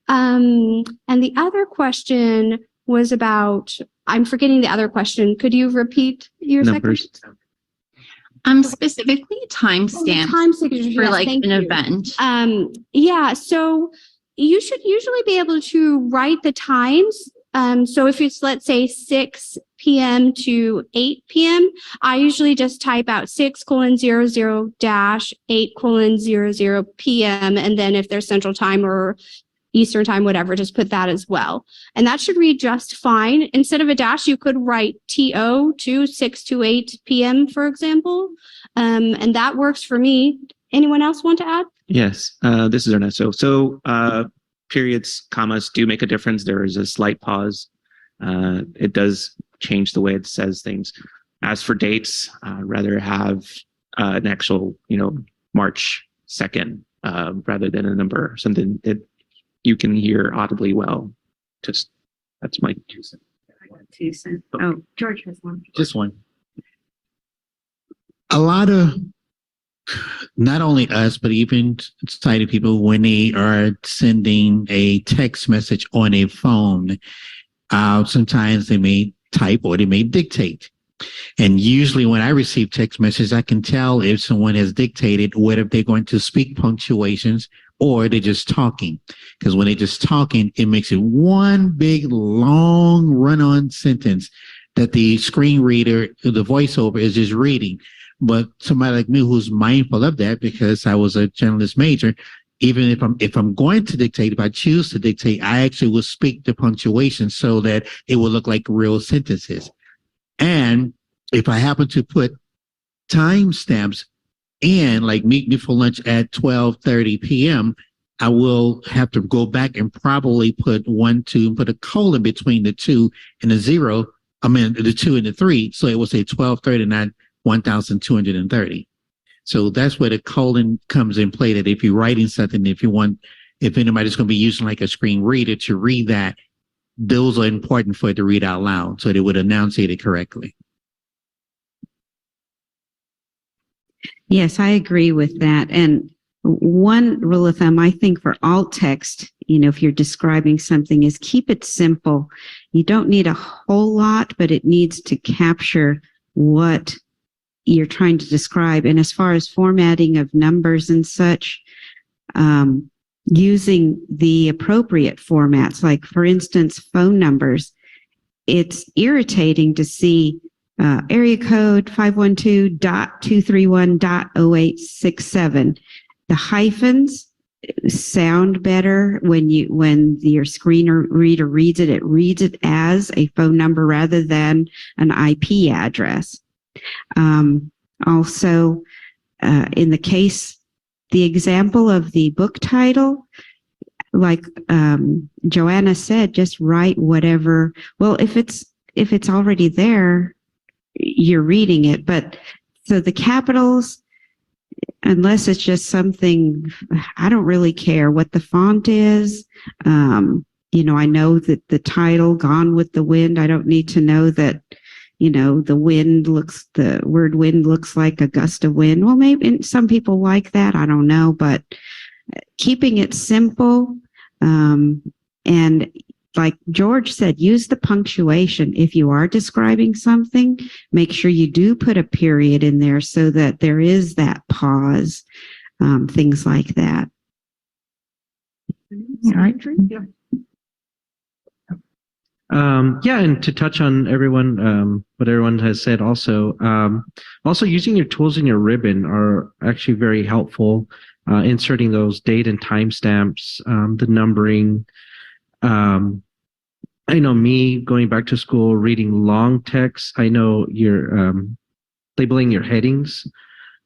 And the other question was about, I'm forgetting the other question. Could you repeat your Numbers. second? Specifically timestamps Time signature for yes, like thank an you. event. Yeah, so you should usually be able to write the times. So if it's, let's say, 6 p.m. to 8 p.m., I usually just type out 6:00-8:00 p.m. And then if there's Central Time or Eastern Time, whatever, just put that as well. And that should read just fine. Instead of a dash, you could write TO to 6 to 8 p.m., for example. And that works for me. Anyone else want to add? Yes, this is Ernesto. So periods, commas do make a difference. There is a slight pause. It does change the way it says things. As for dates, rather have an actual, March 2nd rather than a number, something that you can hear audibly well. Just that's my 2 cents. 2 cents. Oh, George has one. Just one. A lot of, not only us, but even sighted people, when they are sending a text message on a phone, sometimes they may type or they may dictate. And usually when I receive text messages, I can tell if someone has dictated, whether they're going to speak punctuations or they're just talking. Because when they're just talking, it makes it one big, long run-on sentence that the screen reader, the voiceover is just reading. But somebody like me who's mindful of that, because I was a journalist major, even if I'm going to dictate, if I choose to dictate, I actually will speak the punctuation so that it will look like real sentences. And if I happen to put timestamps in, like meet me for lunch at 12:30 p.m., I will have to go back and probably put 1, 2, put a colon between the 2 and the 0. I mean, the 2 and the 3. So it will say 1239, 1,230. So that's where the colon comes in play, that if you're writing something, if anybody's going to be using like a screen reader to read that, those are important for it to read out loud so they would enunciate it correctly. Yes, I agree with that. And one rule of thumb, I think, for alt text, if you're describing something, is keep it simple. You don't need a whole lot, but it needs to capture what you're trying to describe. And as far as formatting of numbers and such, using the appropriate formats, like for instance, phone numbers, it's irritating to see area code 512.231.0867. The hyphens sound better when your screen reader reads it. It reads it as a phone number rather than an IP address. Also, in the example of the book title, like Joanna said, just write whatever. Well, if it's already there, you're reading it. But so the capitals, unless it's just something, I don't really care what the font is. I know that the title, Gone with the Wind, I don't need to know that, the word wind looks like a gust of wind. Well, maybe some people like that. I don't know, but keeping it simple. And like George said, use the punctuation. If you are describing something, make sure you do put a period in there so that there is that pause, things like that. All right. And to touch on what everyone has said also using your tools in your ribbon are actually very helpful. Inserting those date and timestamps, the numbering. I know me going back to school, reading long text. I know you're labeling your headings,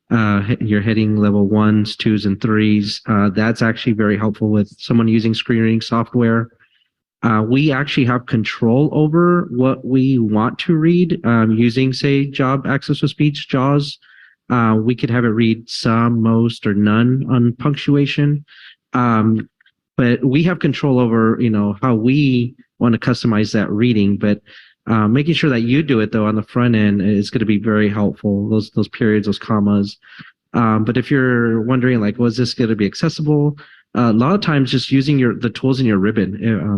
your heading level 1s, 2s, and 3s. That's actually very helpful with someone using screen reading software. We actually have control over what we want to read using, say, Job Access to Speech, JAWS. We could have it read some, most, or none on punctuation. But we have control over, how we want to customize that reading. But making sure that you do it, though, on the front end is going to be very helpful, those periods, those commas. But if you're wondering, like, was this going to be accessible? A lot of times just using the tools in your ribbon,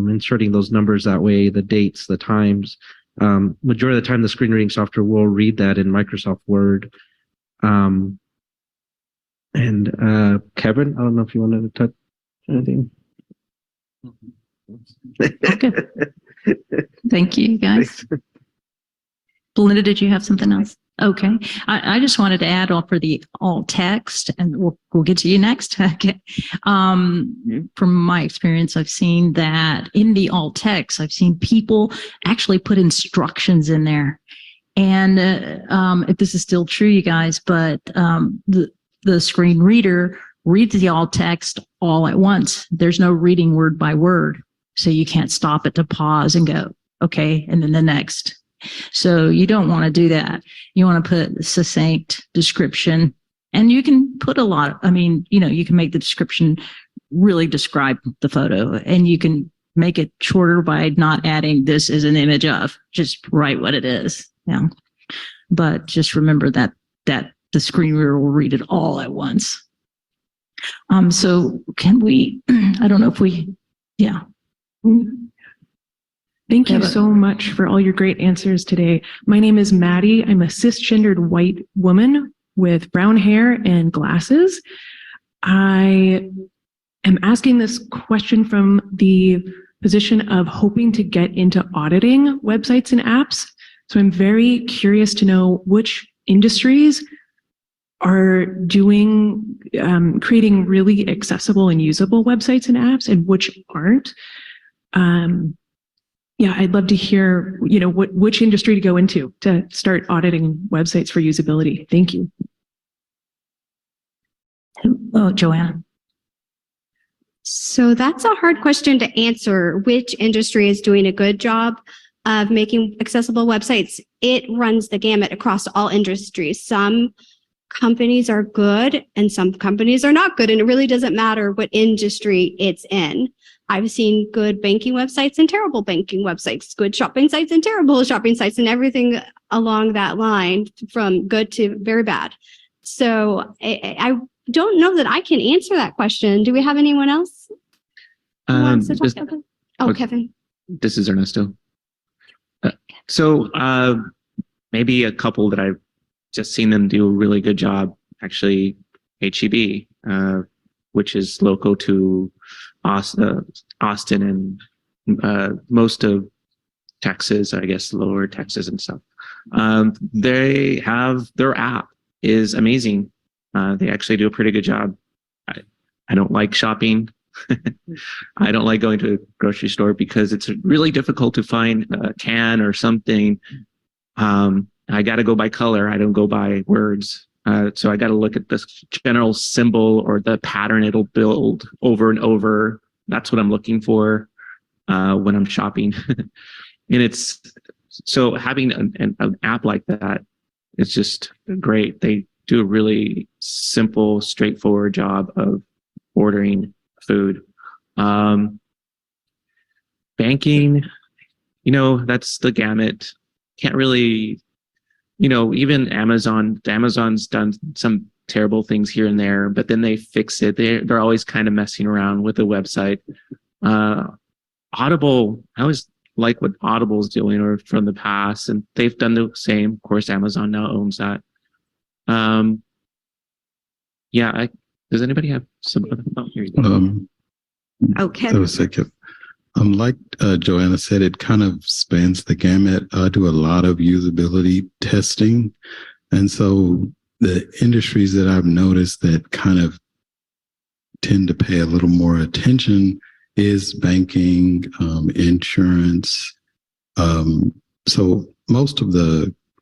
inserting those numbers that way, the dates, the times. Majority of the time, the screen reading software will read that in Microsoft Word. And Kevin, I don't know if you wanted to touch anything. Okay. Thank you, guys. Belinda, did you have something else? Okay. I just wanted to add on for the alt text, and we'll get to you next. Okay. From my experience, I've seen that in the alt text, I've seen people actually put instructions in there. And if this is still true, you guys, but the screen reader reads the alt text all at once. There's no reading word by word. So you can't stop it to pause and go, okay, and then the next. So you don't want to do that. You want to put succinct description, and you can put you can make the description really describe the photo, and you can make it shorter by not adding this is an image of, just write what it is. Yeah. But just remember that the screen reader will read it all at once. So can we, I don't know if yeah. Thank you so much for all your great answers today. My name is Maddie. I'm a cisgendered white woman with brown hair and glasses. I am asking this question from the position of hoping to get into auditing websites and apps. So I'm very curious to know which industries are creating really accessible and usable websites and apps, and which aren't. I'd love to hear, which industry to go into to start auditing websites for usability. Thank you. Oh, Joanna. So that's a hard question to answer. Which industry is doing a good job of making accessible websites? It runs the gamut across all industries. Some companies are good and some companies are not good, and it really doesn't matter what industry it's in. I've seen good banking websites and terrible banking websites, good shopping sites and terrible shopping sites, and everything along that line from good to very bad. So I don't know that I can answer that question. Do we have anyone else who wants to talk about? Oh, okay. Kevin. This is Ernesto. So maybe a couple that I've just seen them do a really good job. Actually, HEB, which is local to Austin and most of Texas, I guess lower Texas and stuff. They have their app is amazing. They actually do a pretty good job. I don't like shopping. I don't like going to a grocery store because it's really difficult to find a can or something. I got to go by color. I don't go by words. So I got to look at this general symbol or the pattern it'll build over and over. That's what I'm looking for when I'm shopping. And it's so having an app like that, it's just great. They do a really simple, straightforward job of ordering food. Banking, that's the gamut. Can't really, even Amazon's done some terrible things here and there, but then they fix it. They're always kind of messing around with the website. Audible, I always like what Audible's doing or from the past, and they've done the same. Of course, Amazon now owns that. Does anybody have some other? Oh, here you go. Kevin. Like Joanna said, it kind of spans the gamut. I do a lot of usability testing. And so the industries that I've noticed that kind of tend to pay a little more attention is banking, insurance. So most of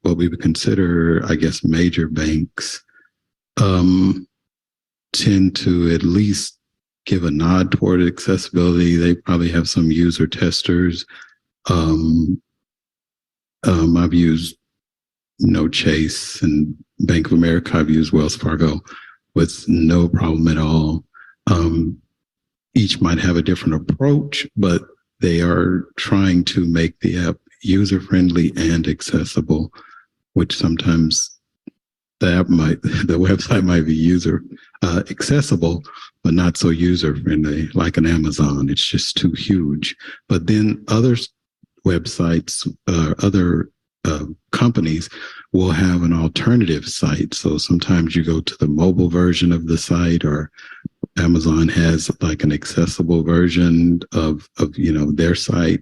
what we would consider, I guess, major banks tend to at least give a nod toward accessibility. They probably have some user testers. I've used, Chase and Bank of America. I've used Wells Fargo with no problem at all. Each might have a different approach, but they are trying to make the app user-friendly and accessible, which sometimes the website might be accessible, but not so user-friendly, like an Amazon. It's just too huge. But then other websites, other companies will have an alternative site. So sometimes you go to the mobile version of the site, or Amazon has like an accessible version of their site.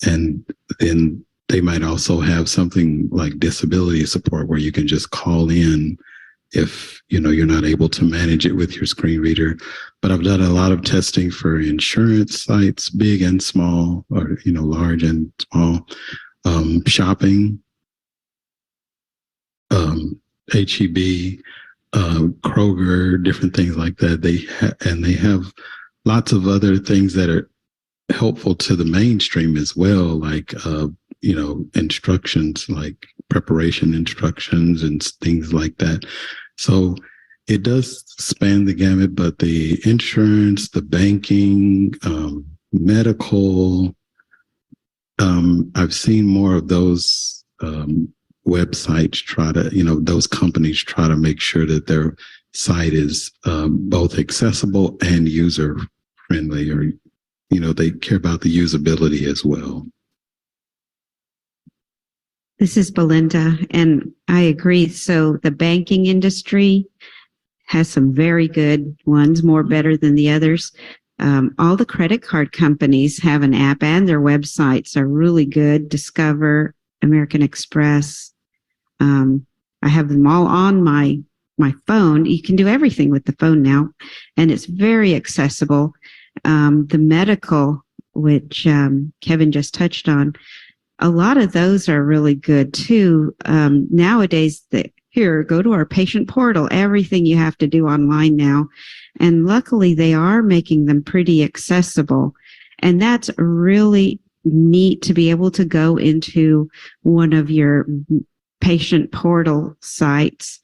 And then they might also have something like disability support where you can just call in if you're not able to manage it with your screen reader. But I've done a lot of testing for insurance sites, big and small, or large and small, shopping, HEB, Kroger, different things like that. They have lots of other things that are helpful to the mainstream as well, like instructions, like preparation instructions and things like that. So it does span the gamut, but the insurance, the banking, medical, I've seen more of those websites those companies try to make sure that their site is both accessible and user friendly, or they care about the usability as well. This is Belinda, and I agree. So the banking industry has some very good ones, more better than the others. All the credit card companies have an app, and their websites are really good. Discover, American Express. I have them all on my phone. You can do everything with the phone now, and it's very accessible. The medical, which Kevin just touched on, a lot of those are really good too. Nowadays, go to our patient portal. Everything you have to do online now. And luckily they are making them pretty accessible. And that's really neat to be able to go into one of your patient portal sites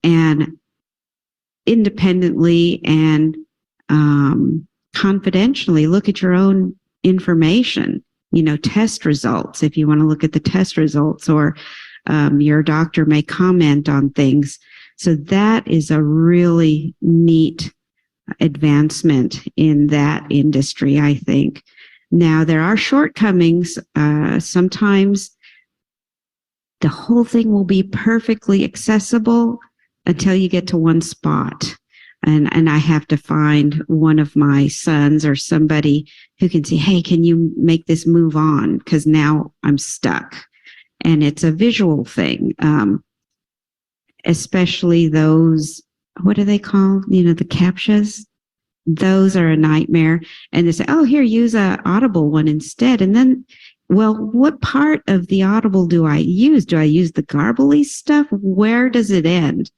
and independently and confidentially look at your own information, test results, if you want to look at the test results, or your doctor may comment on things. So that is a really neat advancement in that industry, I think. Now, there are shortcomings. Sometimes the whole thing will be perfectly accessible until you get to one spot. And I have to find one of my sons or somebody who can say, hey, can you make this move on? Because now I'm stuck. And it's a visual thing, especially those, what do they call, the CAPTCHAs? Those are a nightmare. And they say, oh, here, use a Audible one instead. And then, well, what part of the Audible do I use? Do I use the garbly stuff? Where does it end?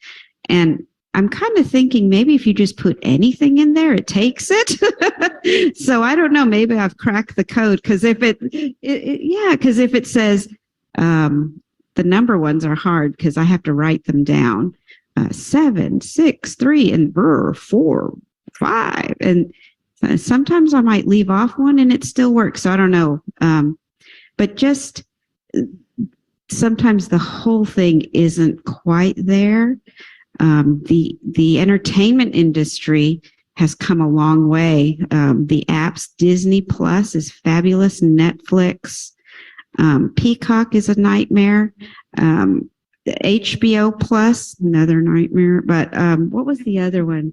And I'm kind of thinking maybe if you just put anything in there, it takes it. So I don't know. Maybe I've cracked the code, because if because if it says the number ones are hard because I have to write them down. 7, 6, 3, and 4, 5, and sometimes I might leave off one and it still works. So I don't know. But just sometimes the whole thing isn't quite there. The entertainment industry has come a long way. The apps, Disney Plus is fabulous. Netflix, Peacock is a nightmare. HBO Plus, another nightmare. But what was the other one?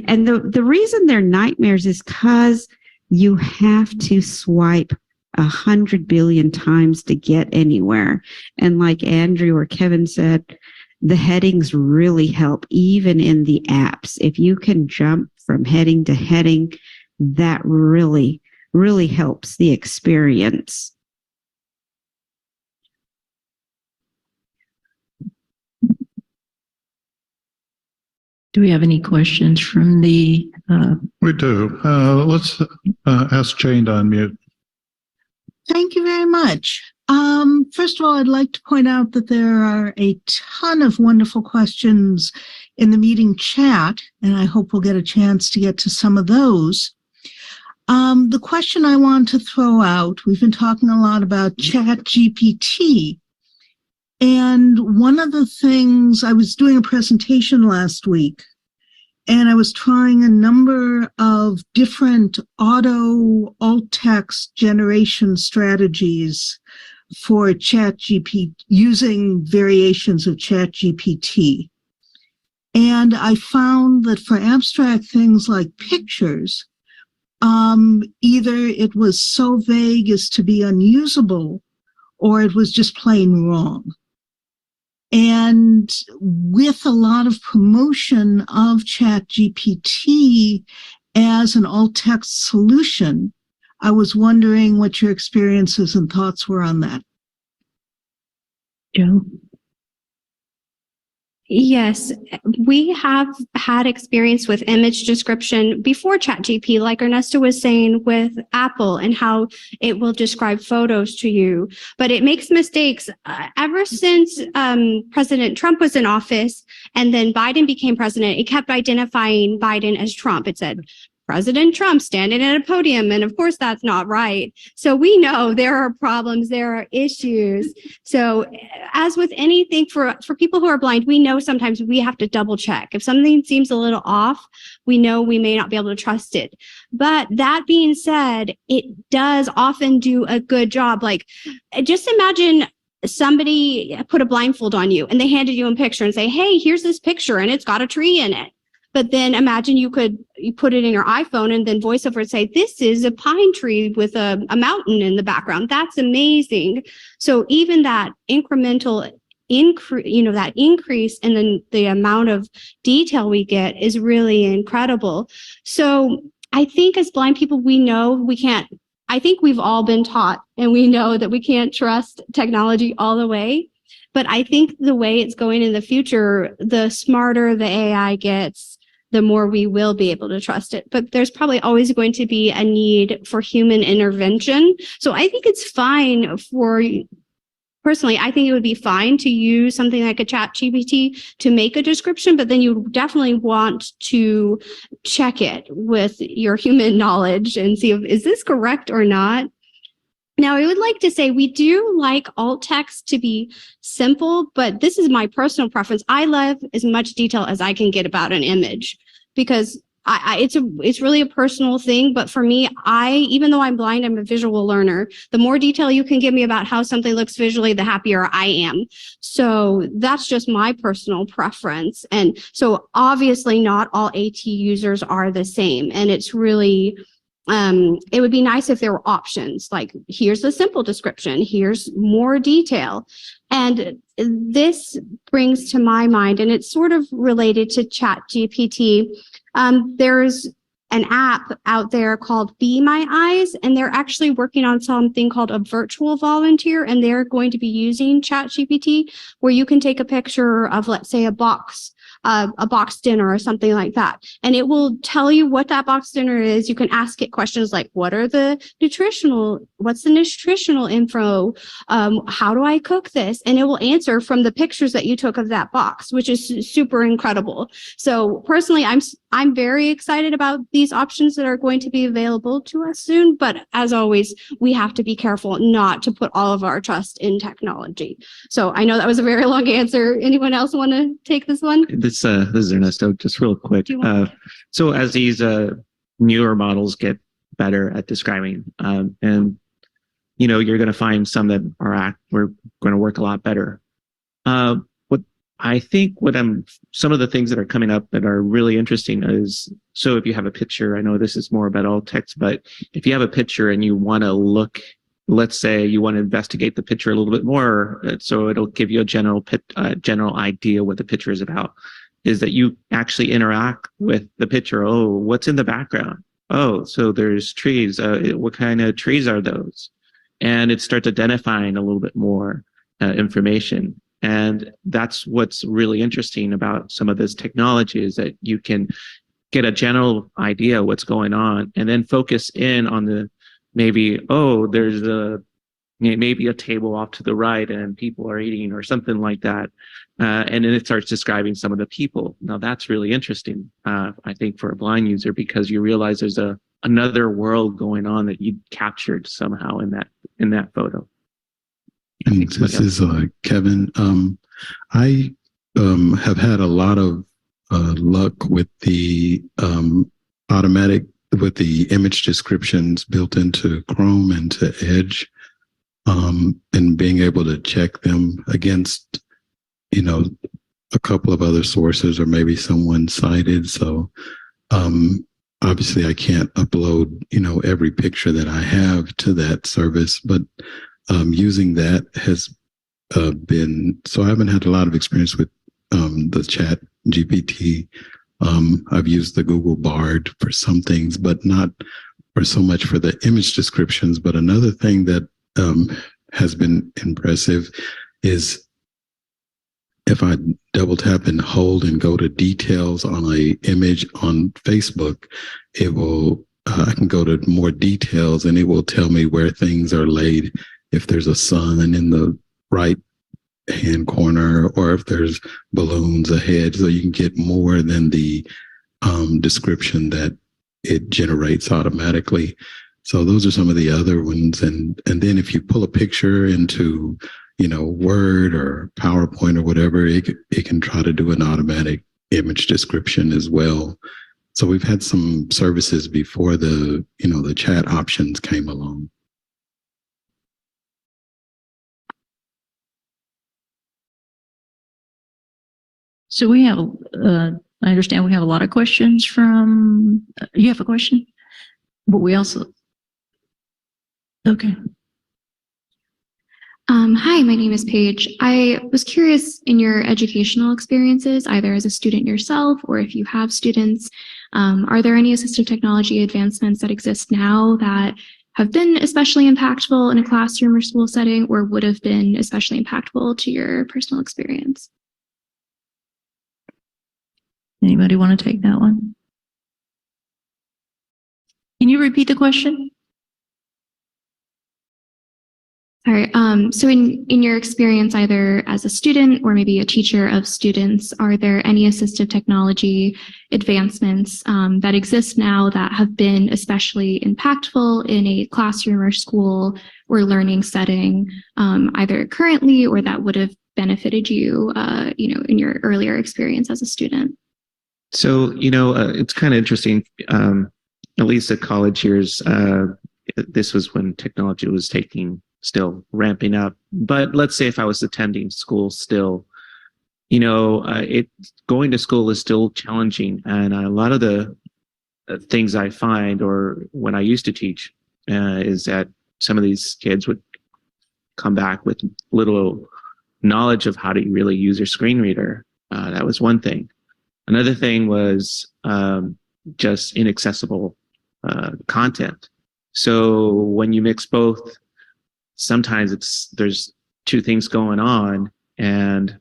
And the reason they're nightmares is because you have to swipe 100 billion times to get anywhere. And like Andrew or Kevin said, the headings really help, even in the apps. If you can jump from heading to heading, that really, really helps the experience. Do we have any questions from the? We do. Let's ask Jane to unmute. Thank you very much. First of all, I'd like to point out that there are a ton of wonderful questions in the meeting chat, and I hope we'll get a chance to get to some of those. The question I want to throw out, we've been talking a lot about ChatGPT, and one of the things, I was doing a presentation last week, and I was trying a number of different auto alt text generation strategies for ChatGPT, using variations of ChatGPT. And I found that for abstract things like pictures, either it was so vague as to be unusable, or it was just plain wrong. And with a lot of promotion of ChatGPT as an alt text solution, I was wondering what your experiences and thoughts were on that. Joe? Yes, we have had experience with image description before ChatGPT, like Ernesto was saying with Apple and how it will describe photos to you, but it makes mistakes. Ever since President Trump was in office and then Biden became president, it kept identifying Biden as Trump. It said, President Trump standing at a podium. And of course, that's not right. So we know there are problems, there are issues. So as with anything, for people who are blind, we know sometimes we have to double check. If something seems a little off, we know we may not be able to trust it. But that being said, it does often do a good job. Like, just imagine somebody put a blindfold on you and they handed you a picture and say, hey, here's this picture and it's got a tree in it. But then imagine you put it in your iPhone and then VoiceOver would say, this is a pine tree with a mountain in the background. That's amazing. So even that incremental increase, that increase in the amount of detail we get is really incredible. So I think as blind people, we know we can't, I think we've all been taught and we know that we can't trust technology all the way. But I think the way it's going in the future, the smarter the AI gets, the more we will be able to trust it. But there's probably always going to be a need for human intervention. So I think it's fine personally, I think it would be fine to use something like a ChatGPT to make a description, but then you definitely want to check it with your human knowledge and see if is this correct or not. Now, I would like to say we do like alt text to be simple, but this is my personal preference. I love as much detail as I can get about an image because it's really a personal thing. But for me, even though I'm blind, I'm a visual learner. The more detail you can give me about how something looks visually, the happier I am. So that's just my personal preference. And so obviously not all AT users are the same. And it's really, it would be nice if there were options like here's a simple description, here's more detail. And this brings to my mind, and it's sort of related to ChatGPT. There's an app out there called Be My Eyes, and they're actually working on something called a virtual volunteer, and they're going to be using ChatGPT where you can take a picture of, let's say, a box dinner or something like that. And it will tell you what that box dinner is. You can ask it questions like, what's the nutritional info? How do I cook this? And it will answer from the pictures that you took of that box, which is super incredible. So personally, I'm very excited about these options that are going to be available to us soon. But as always, we have to be careful not to put all of our trust in technology. So I know that was a very long answer. Anyone else want to take this one? This is Ernesto, just real quick. So as these newer models get better at describing, and you're going to find some that we're going to work a lot better. Some of the things that are coming up that are really interesting is, so if you have a picture, I know this is more about alt text, but if you have a picture and you want to look, let's say you want to investigate the picture a little bit more, so it'll give you a general idea what the picture is about, is that you actually interact with the picture. Oh, what's in the background? Oh, so there's trees. What kind of trees are those? And it starts identifying a little bit more information. And that's what's really interesting about some of this technology, is that you can get a general idea what's going on and then focus in on the there's maybe a table off to the right and people are eating or something like that. And then it starts describing some of the people. Now that's really interesting, I think, for a blind user, because you realize there's another world going on that you captured somehow in that photo. And this is Kevin. I have had a lot of luck with the with the image descriptions built into Chrome and to Edge, and being able to check them against, a couple of other sources or maybe someone cited. So obviously I can't upload, every picture that I have to that service, but using that has been, so I haven't had a lot of experience with the Chat GPT. I've used the Google Bard for some things, but not for so much for the image descriptions. But another thing that has been impressive is if I double tap and hold and go to details on a image on Facebook, it will, I can go to more details and it will tell me where things are laid. If there's a sun in the right hand corner, or if there's balloons ahead, so you can get more than the description that it generates automatically. So those are some of the other ones. And then if you pull a picture into, Word or PowerPoint or whatever, it can try to do an automatic image description as well. So we've had some services before the chat options came along. So we have, I understand we have a lot of questions from, you have a question? But we also, okay. Hi, my name is Paige. I was curious, in your educational experiences, either as a student yourself or if you have students, are there any assistive technology advancements that exist now that have been especially impactful in a classroom or school setting, or would have been especially impactful to your personal experience? Anybody want to take that one? Can you repeat the question? Sorry. So in your experience, either as a student or maybe a teacher of students, are there any assistive technology advancements that exist now that have been especially impactful in a classroom or school or learning setting, either currently or that would have benefited you, in your earlier experience as a student? So, it's kind of interesting. At least at college years, this was when technology was still ramping up. But let's say if I was attending school still, going to school is still challenging. And a lot of the things I find, or when I used to teach, is that some of these kids would come back with little knowledge of how to really use your screen reader. That was one thing. Another thing was just inaccessible content. So when you mix both, sometimes there's two things going on, and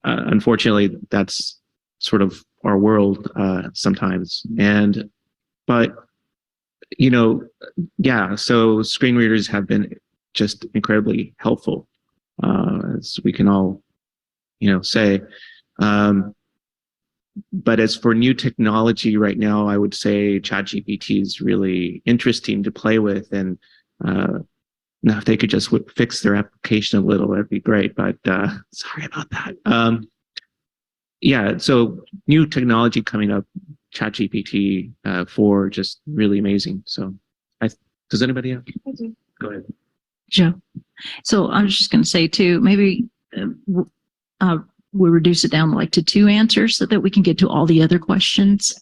unfortunately that's sort of our world sometimes. But so screen readers have been just incredibly helpful, as we can all say. But as for new technology right now, I would say ChatGPT is really interesting to play with, and now if they could just fix their application a little, that'd be great. But sorry about that. So new technology coming up, ChatGPT 4, just really amazing. So, does anybody have? Go ahead, Joe. So I was just going to say too, maybe we'll reduce it down to 2 answers so that we can get to all the other questions.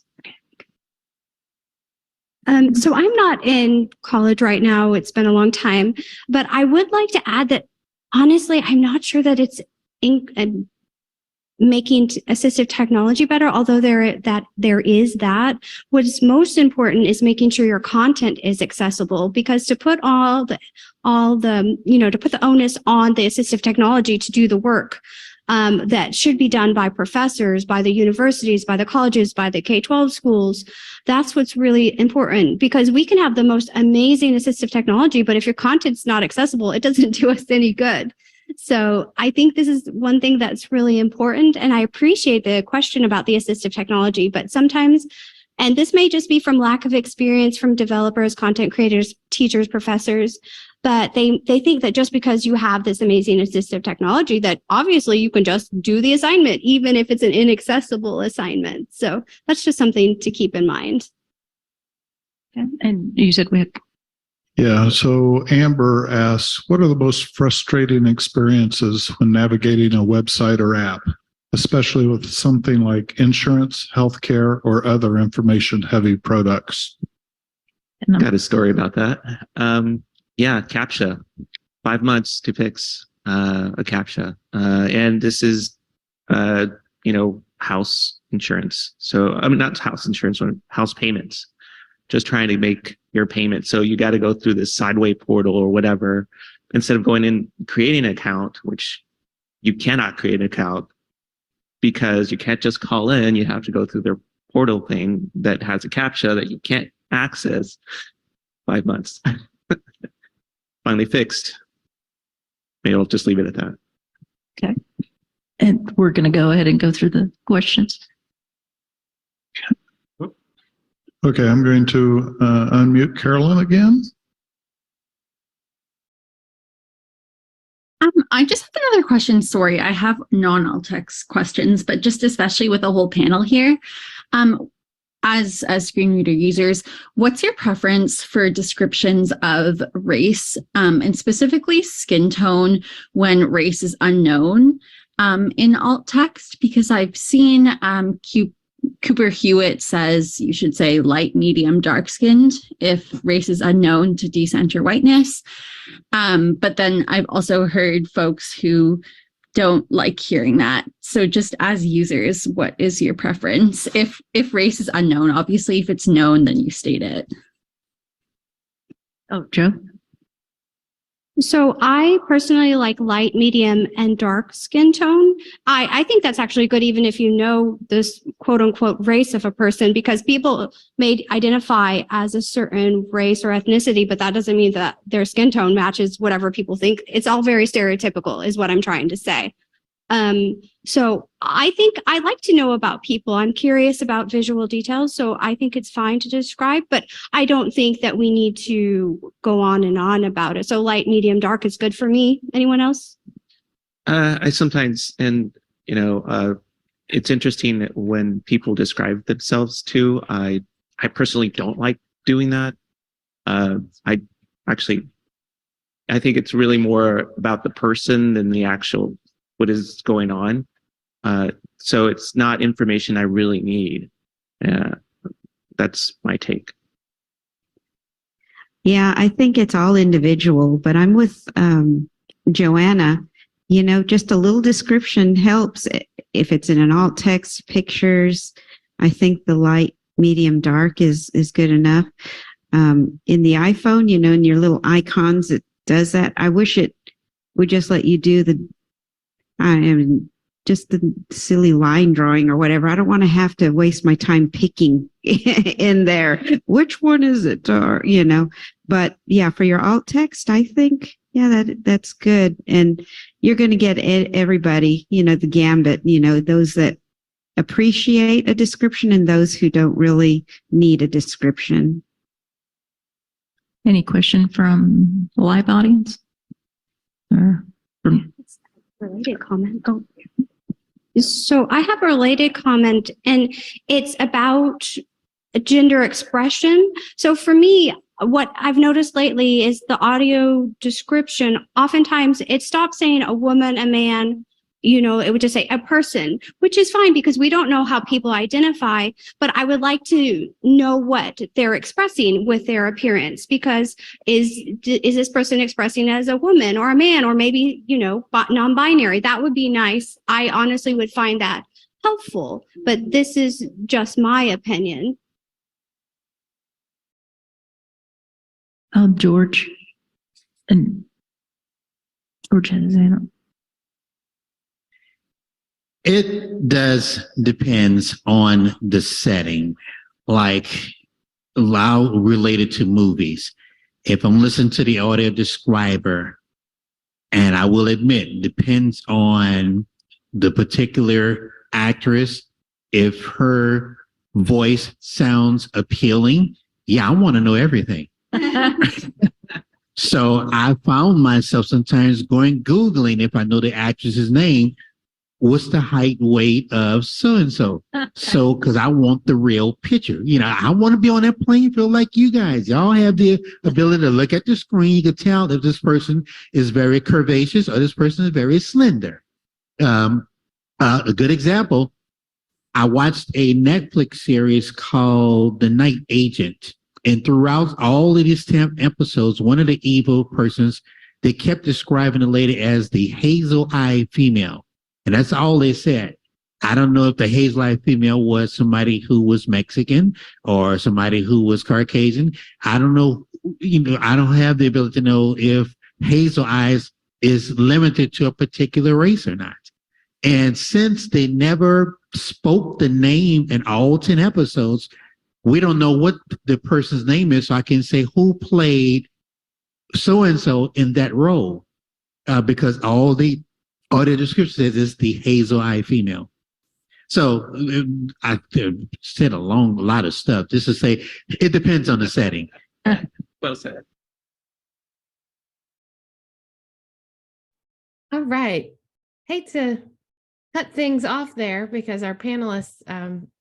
So I'm not in college right now. It's been a long time, but I would like to add that honestly, I'm not sure that it's making assistive technology better, although there is that. What's most important is making sure your content is accessible, because to put to put the onus on the assistive technology to do the work that should be done by professors, by the universities, by the colleges, by the K-12 schools. That's what's really important, because we can have the most amazing assistive technology, but if your content's not accessible, it doesn't do us any good. So I think this is one thing that's really important. And I appreciate the question about the assistive technology, but sometimes, and this may just be from lack of experience from developers, content creators, teachers, professors, but they think that just because you have this amazing assistive technology, that obviously you can just do the assignment, even if it's an inaccessible assignment. So that's just something to keep in mind. Okay. And you said we had. Yeah. So Amber asks, what are the most frustrating experiences when navigating a website or app, especially with something like insurance, healthcare, or other information-heavy products? Got a story about that. CAPTCHA, 5 months to fix a CAPTCHA. And this is, house insurance. So, not house insurance, but house payments. Just trying to make your payment. So you got to go through this Sideway portal or whatever, instead of going in, creating an account, which you cannot create an account because you can't just call in. You have to go through their portal thing that has a CAPTCHA that you can't access. 5 months. Finally fixed. Maybe I'll just leave it at that. Okay. And we're going to go ahead and go through the questions. Okay, I'm going to unmute Carolyn again. I just have another question. Sorry, I have non-alt-text questions, but just especially with the whole panel here. As screen reader users, what's your preference for descriptions of race, and specifically skin tone when race is unknown in alt text? Because I've seen Cooper Hewitt says you should say light, medium, dark skinned if race is unknown to decenter whiteness. But then I've also heard folks who don't like hearing that. So just as users, what is your preference? If race is unknown, obviously, if it's known, then you state it. Oh, Joe? So I personally like light, medium, and dark skin tone. I think that's actually good, even if you know this quote unquote race of a person, because people may identify as a certain race or ethnicity, but that doesn't mean that their skin tone matches whatever people think. It's all very stereotypical is what I'm trying to say. So I think I like to know about people. I'm curious about visual details, so I think it's fine to describe, but I don't think that we need to go on and on about it. So light, medium, dark is good for me. Anyone else? I sometimes, and it's interesting that when people describe themselves too. I personally don't like doing that. I think it's really more about the person than the actual what is going on. So it's not information I really need. That's my take. Yeah, I think it's all individual, but I'm with Joanna. Just a little description helps. If it's in an alt text, pictures, I think the light, medium, dark is good enough. In the iPhone, in your little icons, it does that. I wish it would just let you do just the silly line drawing or whatever. I don't want to have to waste my time picking in there. Which one is it? Or, but yeah, for your alt text, I think, yeah, that's good. And you're going to get everybody, the gambit, those that appreciate a description and those who don't really need a description. Any question from the live audience? Or from Related comment. Oh. So I have a related comment, and it's about gender expression. So for me, what I've noticed lately is the audio description. Oftentimes it stops saying a woman, a man, it would just say a person, which is fine because we don't know how people identify, but I would like to know what they're expressing with their appearance, because is this person expressing as a woman or a man, or maybe, non-binary? That would be nice. I honestly would find that helpful, but this is just my opinion. George and George has his hand up. It does depends on the setting, like related to movies. If I'm listening to the audio describer, and I will admit, depends on the particular actress. If her voice sounds appealing, yeah, I want to know everything. So I found myself sometimes Googling if I know the actress's name. What's the height, weight of so-and-so? So, because I want the real picture. I want to be on that playing field like you guys. Y'all have the ability to look at the screen. You can tell if this person is very curvaceous or this person is very slender. A good example, I watched a Netflix series called The Night Agent. And throughout all of these 10 episodes, one of the evil persons, they kept describing the lady as the hazel-eyed female. And that's all they said. I don't know if the hazel-eyed female was somebody who was Mexican or somebody who was Caucasian. I don't know. I don't have the ability to know if hazel eyes is limited to a particular race or not. And since they never spoke the name in all 10 episodes, we don't know what the person's name is. So I can say who played so-and-so in that role, because all the description says is the hazel-eyed female. So I said a lot of stuff just to say it depends on the setting. Well said. All right. Hate to cut things off there because our panelists,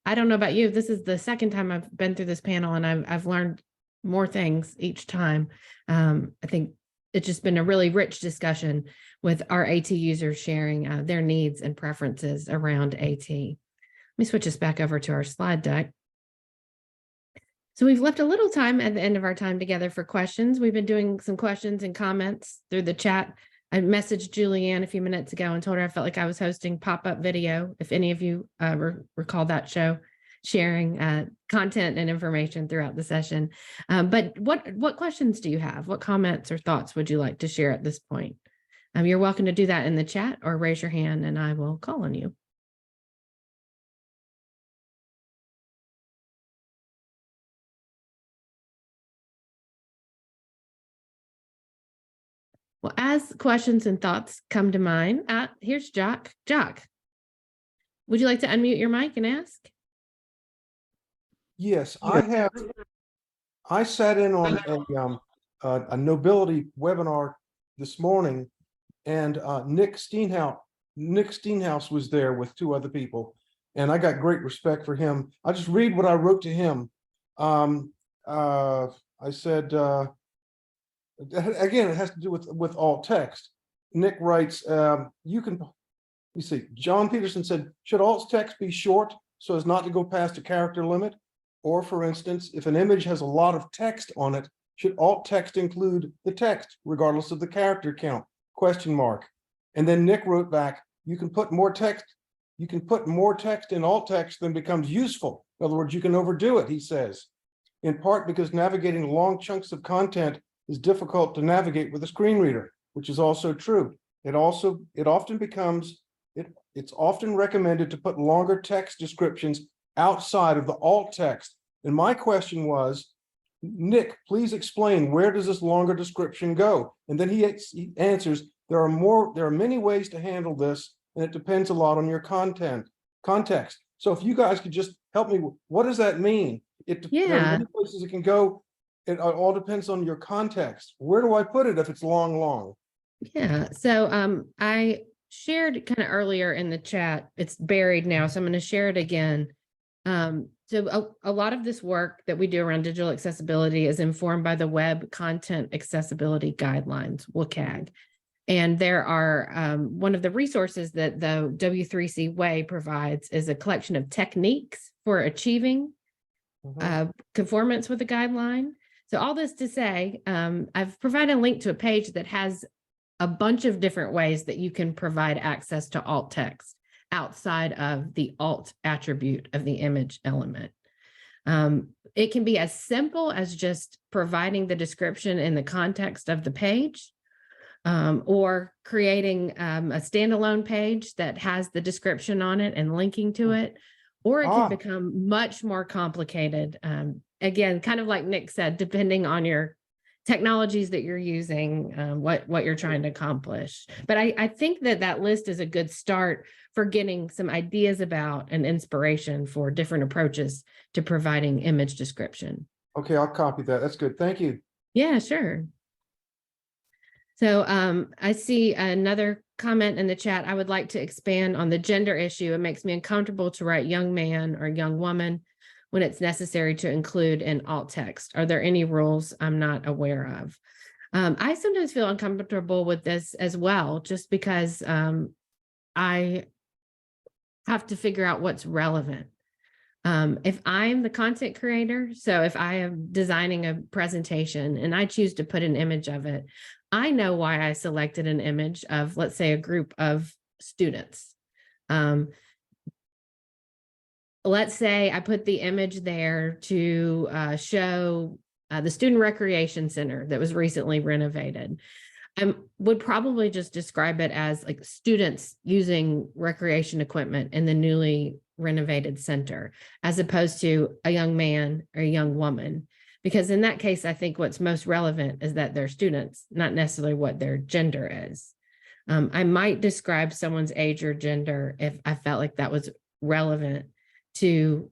I don't know about you, this is the second time I've been through this panel and I've learned more things each time. I think it's just been a really rich discussion with our AT users sharing their needs and preferences around AT. Let me switch us back over to our slide deck. So we've left a little time at the end of our time together for questions. We've been doing some questions and comments through the chat. I messaged Julianne a few minutes ago and told her I felt like I was hosting pop-up video, if any of you recall that show. sharing content and information throughout the session. But what questions do you have? What comments or thoughts would you like to share at this point? You're welcome to do that in the chat or raise your hand and I will call on you. Well, as questions and thoughts come to mind, here's Jock. Jock, would you like to unmute your mic and ask? Yes, I sat in on a Knowbility webinar this morning, and Nick Steenhouse was there with 2 other people, and I got great respect for him. I just read what I wrote to him. I said, again, it has to do with alt text. Nick writes, you see, John Peterson said, should alt text be short so as not to go past a character limit? Or for instance, if an image has a lot of text on it, should alt text include the text regardless of the character count? ? And then Nick wrote back, you can put more text in alt text than becomes useful. In other words, you can overdo it, he says, in part because navigating long chunks of content is difficult to navigate with a screen reader, which is also true. It's often recommended to put longer text descriptions outside of the alt text. And my question was, Nick, please explain, where does this longer description go? And then he answers, there are many ways to handle this, and it depends a lot on your context. So if you guys could just help me, what does that mean? There are many places it can go. It all depends on your context. Where do I put it if it's long? Yeah, so I shared kind of earlier in the chat. It's buried now, so I'm going to share it again. So a lot of this work that we do around digital accessibility is informed by the Web Content Accessibility Guidelines, WCAG. And there are one of the resources that the W3C Way provides is a collection of techniques for achieving conformance with the guideline. So all this to say, I've provided a link to a page that has a bunch of different ways that you can provide access to alt text outside of the alt attribute of the image element. It can be as simple as just providing the description in the context of the page, or creating a standalone page that has the description on it and linking to it, or it can become much more complicated. Again, kind of like Nick said, depending on your technologies that you're using, what you're trying to accomplish. But I think that list is a good start for getting some ideas about and inspiration for different approaches to providing image description. Okay, I'll copy that. That's good. Thank you. Yeah, sure. So I see another comment in the chat. I would like to expand on the gender issue. It makes me uncomfortable to write young man or young woman when it's necessary to include in alt text. Are there any rules I'm not aware of? I sometimes feel uncomfortable with this as well, just because I have to figure out what's relevant. If I'm the content creator, so if I am designing a presentation and I choose to put an image of it, I know why I selected an image of, let's say, a group of students. Let's say I put the image there to show the Student Recreation Center that was recently renovated. I would probably just describe it as like students using recreation equipment in the newly renovated center, as opposed to a young man or a young woman. Because in that case, I think what's most relevant is that they're students, not necessarily what their gender is. I might describe someone's age or gender if I felt like that was relevant to,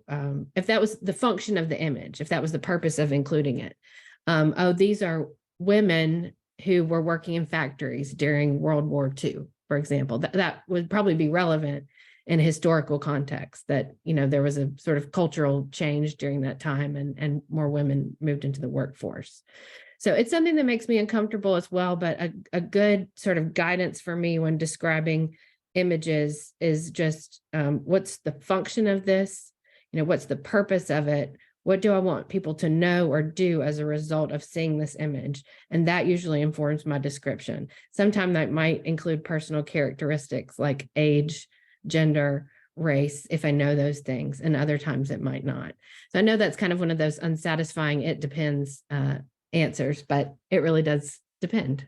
if that was the function of the image, if that was the purpose of including it. Oh, these are women who were working in factories during World War II, for example. That would probably be relevant in a historical context, that, you know, there was a sort of cultural change during that time and more women moved into the workforce. So it's something that makes me uncomfortable as well, but a good sort of guidance for me when describing images is just what's the function of this? You know, what's the purpose of it? What do I want people to know or do as a result of seeing this image? And that usually informs my description. Sometimes that might include personal characteristics like age, gender, race if I know those things, and other times it might not. So I know that's kind of one of those unsatisfying "it depends" answers, but it really does depend.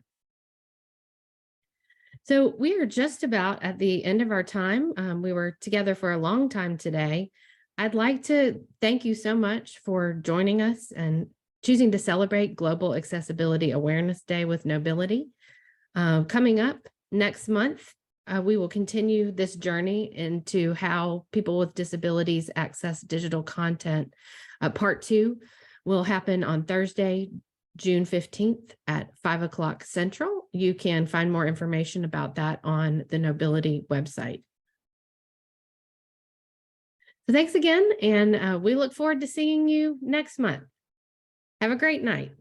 So we are just about at the end of our time. We were together for a long time today. I'd like to thank you so much for joining us and choosing to celebrate Global Accessibility Awareness Day with Knowbility. Coming up next month, we will continue this journey into how people with disabilities access digital content. Part 2 will happen on Thursday, June 15th at 5 o'clock Central. You can find more information about that on the Knowbility website. So thanks again, and we look forward to seeing you next month. Have a great night.